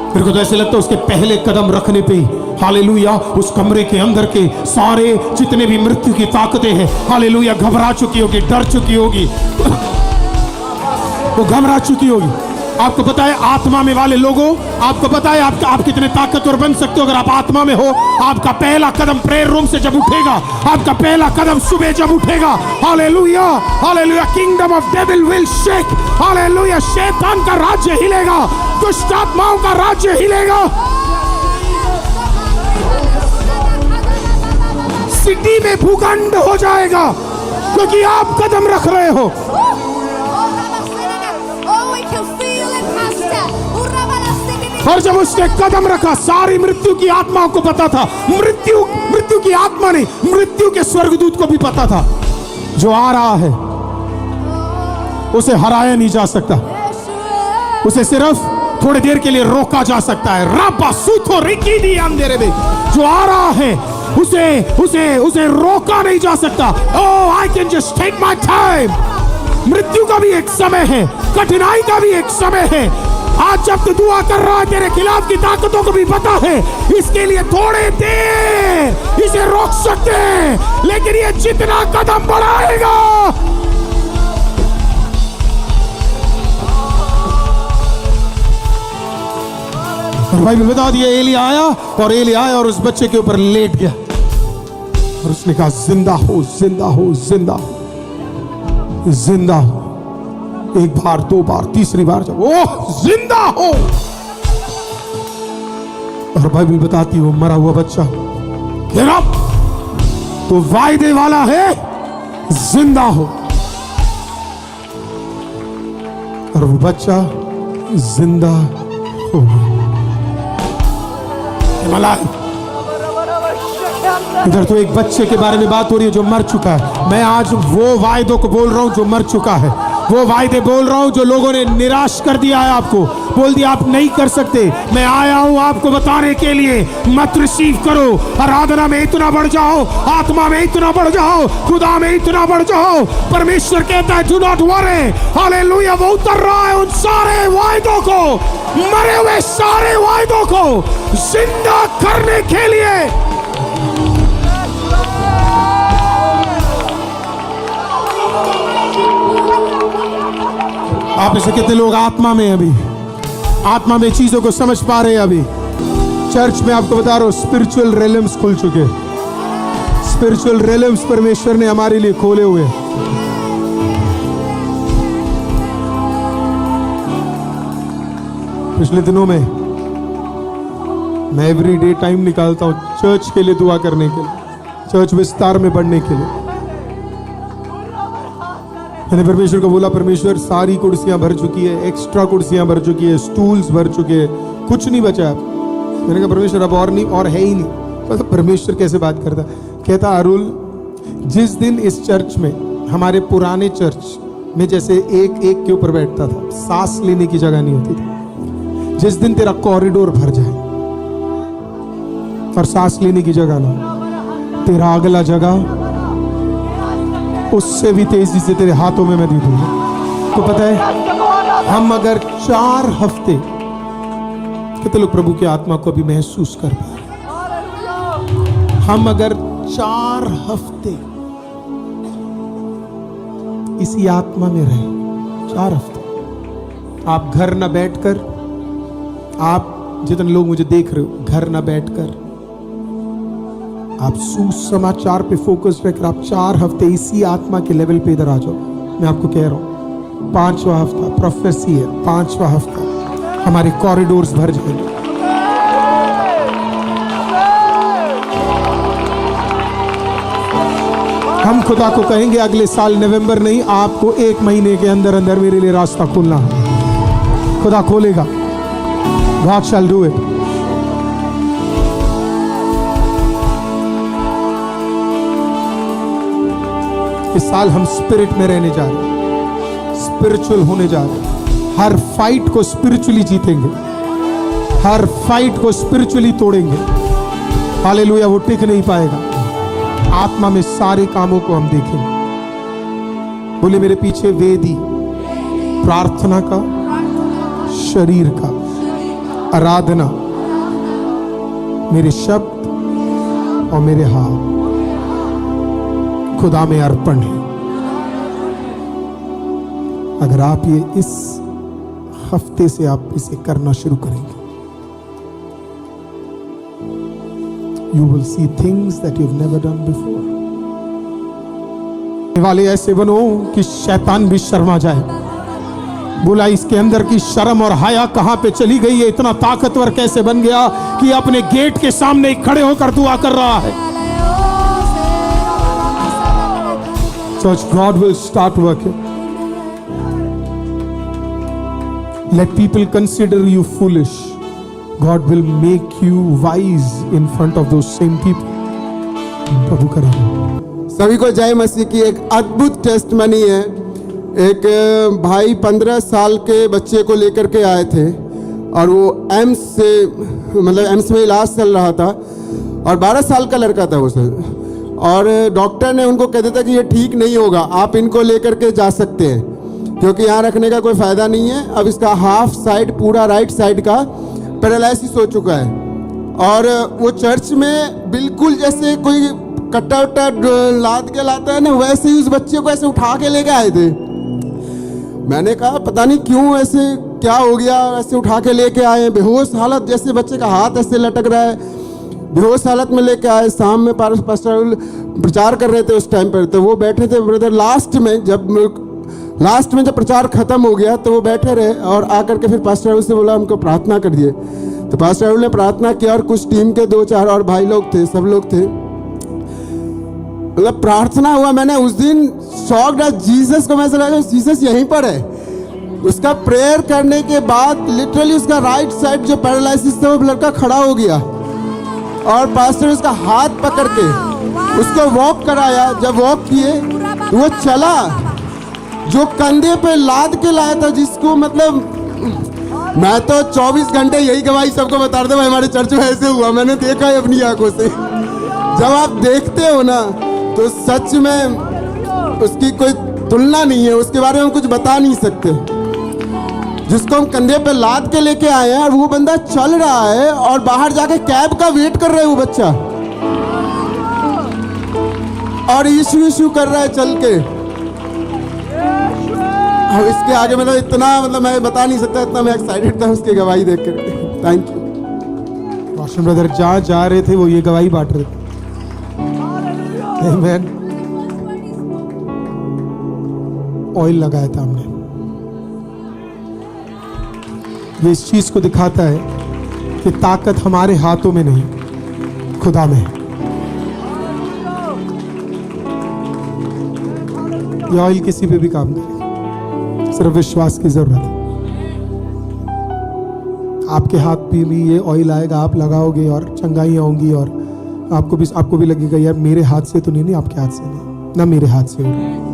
मेरे को तो ऐसे लगता है उसके पहले कदम रखने पे ही हालेलुया उस कमरे के अंदर के सारे जितने भी मृत्यु की ताकतें हैं हालेलुया घबरा चुकी होगी, डर चुकी होगी, वो घबरा चुकी होगी। आपको पता है आत्मा में वाले लोगों, आपको पता है आप कितने ताकतवर बन सकते हो अगर आप आत्मा में हो। आपका पहला कदम प्रेयर रूम से जब उठेगा, आपका पहला कदम सुबह जब उठेगा, hallelujah hallelujah, kingdom of devil will shake, hallelujah, शैतान का राज्य हिलेगा, दुष्ट आत्माओं का राज्य हिलेगा, सिटी में भूखंड हो जाएगा, क्योंकि आप कदम रख रहे हो। और जब उसने कदम रखा, सारी मृत्यु की आत्माओं को पता था, मृत्यु की आत्मा नहीं, मृत्यु के स्वर्गदूत को भी पता था, जो आ रहा है उसे हराया नहीं जा सकता, उसे सिर्फ थोड़ी देर के लिए रोका जा सकता है। रब्बा सूथो रिकी दी अंधेरे में जो आ रहा है उसे रोका नहीं जा सकता। Oh, I can just take my time. मृत्यु का भी एक समय है, कठिनाई का भी एक समय है। आज जब तू दुआ कर रहा है, तेरे खिलाफ की ताकतों को भी पता है, इसके लिए थोड़े देर इसे रोक सकते हैं, लेकिन ये जितना कदम बढ़ाएगा, और भाई बता दिया, एली आया और उस बच्चे के ऊपर लेट गया और उसने कहा, जिंदा हो जिंदा हो जिंदा हो जिंदा हो। एक बार, दो बार, तीसरी बार जब ओह जिंदा हो, और बाइबल बताती वो मरा हुआ बच्चा गिरा तो वायदे वाला है, जिंदा हो, और वो बच्चा जिंदा हो गया। इधर तो एक बच्चे के बारे में बात हो रही है जो मर चुका है। मैं आज वो वायदों को बोल रहा हूं जो मर चुका है, वो वायदे बोल रहा हूं जो लोगों ने निराश कर दिया है, आपको बोल दिया आप नहीं कर सकते। मैं आया हूं आपको बताने के लिए, मत रिसीव करो, आराधना में इतना बढ़ जाओ, आत्मा में इतना बढ़ जाओ, खुदा में इतना बढ़ जाओ। परमेश्वर कहता है डू नॉट वरी, हालेलुया, वो उतर रहा है उन सारे वायदों को, मरे हुए सारे वायदों को जिंदा करने के लिए। आप इसे कितने लोग आत्मा में अभी, आत्मा में चीजों को समझ पा रहे हैं अभी। चर्च में आपको बता रहा हूं, स्पिरिचुअल रेलम्स खुल चुके, स्पिरिचुअल रेलम्स परमेश्वर ने हमारे लिए खोले हुए। पिछले दिनों में मैं एवरीडे टाइम निकालता हूं चर्च के लिए दुआ करने के लिए, चर्च विस्तार में बढ़ने के लिए। मैंने परमेश्वर को बोला, परमेश्वर सारी कुर्सियां भर चुकी है, एक्स्ट्रा कुर्सियां भर चुकी है, स्टूल्स भर चुके हैं, कुछ नहीं बचा। मैंने कहा परमेश्वर अब और नहीं, और है ही नहीं। तो परमेश्वर कैसे बात करता, कहता अरुल, जिस दिन इस चर्च में, हमारे पुराने चर्च में जैसे एक एक के ऊपर बैठता था, सांस लेने की जगह नहीं होती थी, जिस दिन तेरा कॉरिडोर भर जाए और सांस लेने की जगह ना, तेरा अगला जगह उससे भी तेजी से तेरे हाथों में मैं दे दूंगा। तो पता है, हम अगर 4 हफ्ते, कितने लोग प्रभु की आत्मा को अभी महसूस कर पा रहे, हम अगर 4 हफ्ते इसी आत्मा में रहे, 4 हफ्ते, आप घर ना बैठकर, आप जितने लोग मुझे देख रहे हो, घर ना बैठकर आप सुसमाचार पे फोकस रखकर आप 4 हफ्ते इसी आत्मा के लेवल पे इधर आ जाओ। मैं आपको कह रहा हूं, 5वां हफ्ता प्रोफेसी है, 5वां हफ्ता हमारे कॉरिडोर्स भर जाएंगे। हम खुदा को कहेंगे अगले साल नवंबर नहीं, आपको 1 महीने के अंदर अंदर मेरे लिए रास्ता खोलना है। खुदा खोलेगा, God shall do it। इस साल हम स्पिरिट में रहने जा रहे हैं, स्पिरिचुअल होने जा रहे हैं। हर फाइट को स्पिरिचुअली जीतेंगे, हर फाइट को स्पिरिचुअली तोड़ेंगे। हालेलुया, वो टिक नहीं पाएगा। आत्मा में सारे कामों को हम देखेंगे। बोले मेरे पीछे वेदी, प्रार्थना का, शरीर का, आराधना, मेरे शब्द और मेरे हाथ खुदा में अर्पण है। अगर आप ये इस हफ्ते से आप इसे करना शुरू करेंगे, you will see things that you have never done before. वाले ऐसे बनो कि शैतान भी शर्मा जाए, बोला इसके अंदर की शर्म और हया कहां पे चली गई है, इतना ताकतवर कैसे बन गया कि अपने गेट के सामने खड़े होकर दुआ कर रहा है। Church, God will start working. Let people consider you foolish. God will make you wise in front of those same people. प्रभु करेगा। सभी को जय मसीह की एक अद्भुत टेस्टमनी है। एक भाई 15 साल के बच्चे को लेकर के आए थे और वो एम्स में इलाज चल रहा था और 12 साल का लड़का था उसे, और डॉक्टर ने उनको कह दिया था कि ये ठीक नहीं होगा, आप इनको लेकर के जा सकते हैं क्योंकि यहाँ रखने का कोई फ़ायदा नहीं है। अब इसका हाफ साइड, पूरा राइट साइड का पैरालिसिस हो चुका है और वो चर्च में बिल्कुल जैसे कोई कट्टा उट्टा लाद के लाता है ना, वैसे ही उस बच्चे को ऐसे उठा के लेके आए थे। मैंने कहा पता नहीं क्यों ऐसे क्या हो गया, ऐसे उठा के लेके आए, बेहोश हालत, जैसे बच्चे का हाथ ऐसे लटक रहा है, बेहोश हालत में लेके आए। शाम में पास्टर प्रचार कर रहे थे उस टाइम पर, तो वो बैठे थे ब्रदर। लास्ट में जब प्रचार खत्म हो गया तो वो बैठे रहे और आकर के फिर पास्टर राहुल से बोला हमको प्रार्थना कर दिए। तो पास्टर राहुल ने प्रार्थना किया और कुछ टीम के 2-4 और भाई लोग थे, सब लोग थे, मतलब प्रार्थना हुआ। मैंने उस दिन शॉक्ड है, जीसस को मैं समझा जीसस यहीं पर है। उसका प्रेयर करने के बाद लिटरली उसका राइट साइड जो पैरालिसिस था वो लड़का खड़ा हो गया और पास्टर उसका हाथ पकड़ के उसको वॉक कराया। जब वॉक किए वो चला, जो कंधे पे लाद के लाया था जिसको, मतलब मैं तो 24 घंटे यही गवाही सबको बता रहा था, हमारे चर्च में ऐसे हुआ, मैंने देखा है अपनी आंखों से। जब आप देखते हो ना तो सच में उसकी कोई तुलना नहीं है, उसके बारे में हम कुछ बता नहीं सकते। जिसको हम कंधे पे लाद के लेके आए हैं और वो बंदा चल रहा है और बाहर जाके कैब का वेट कर रहा है वो बच्चा, और यीशु कर रहा है चल के। अब इसके आगे मतलब इतना, मतलब मैं बता नहीं सकता, इतना मैं एक्साइटेड था उसकी गवाही देख कर। Thank you. रोशन ब्रदर जहाँ जा रहे थे वो ये गवाही बांट रहे थे। आमीन। ऑयल लगाया था हमने, ये इस चीज को दिखाता है कि ताकत हमारे हाथों में नहीं, खुदा में है। ये ऑयल किसी पे भी काम करेगा, सिर्फ विश्वास की जरूरत है। आपके हाथ पे भी ये ऑयल आएगा, आप लगाओगे और चंगाइयाँ होंगी और आपको भी लगेगा यार मेरे हाथ से तो नहीं, आपके हाथ से नहीं, ना मेरे हाथ से हो रहा है।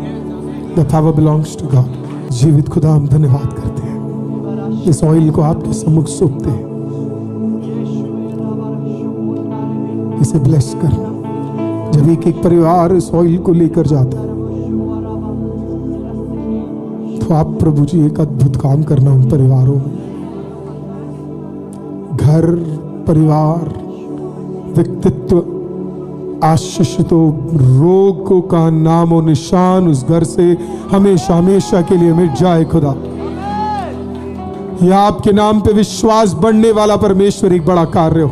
The power belongs to God. जीवित खुदा हम धन्यवाद करते हैं, इस ऑयल को आपके सम्मुख सौंपते हैं, इसे ब्लेस करना। जब एक एक परिवार इस ऑयल को लेकर जाता है तो आप प्रभु जी एक अद्भुत काम करना उन परिवारों में, घर, परिवार, व्यक्तित्व आशीषित हो। रोगों का नामो निशान उस घर से हमेशा हमेशा के लिए मिट जाए खुदा। यह आपके नाम पे विश्वास बढ़ने वाला परमेश्वर एक बड़ा कार्य हो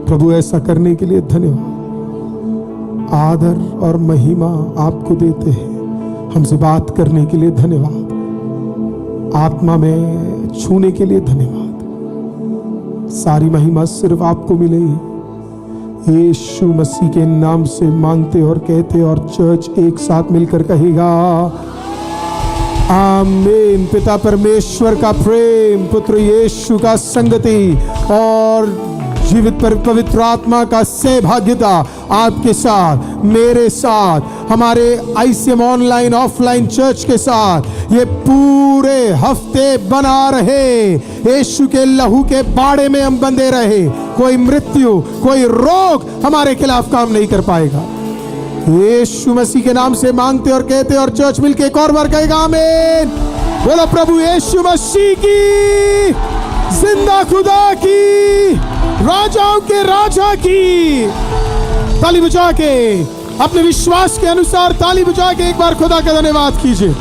प्रभु। ऐसा करने के लिए धन्यवाद, आदर और महिमा आपको देते हैं। हमसे बात करने के लिए धन्यवाद, आत्मा में छूने के लिए धन्यवाद। सारी महिमा सिर्फ आपको मिलेगी। यीशु मसीह के नाम से मांगते और कहते और चर्च एक साथ मिलकर कहेगा आमीन। पिता परमेश्वर का प्रेम, पुत्र यीशु का संगति और जीवित पर पवित्र आत्मा का सहभागिता आपके साथ, मेरे साथ, हमारे ICM ऑनलाइन ऑफलाइन चर्च के साथ ये पूरे हफ्ते बना रहे। यीशु के लहू के बाड़े में हम बंधे रहे। कोई मृत्यु, कोई रोग हमारे खिलाफ काम नहीं कर पाएगा। यीशु मसीह के नाम से मांगते और कहते और चर्च मिलके एक और बार कहेगा आमीन। बोलो प्रभु यीशु मसीह की, जिंदा खुदा की, राजाओं के राजा की। ताली बजा के, अपने विश्वास के अनुसार ताली बजा के एक बार खुदा का धन्यवाद कीजिए।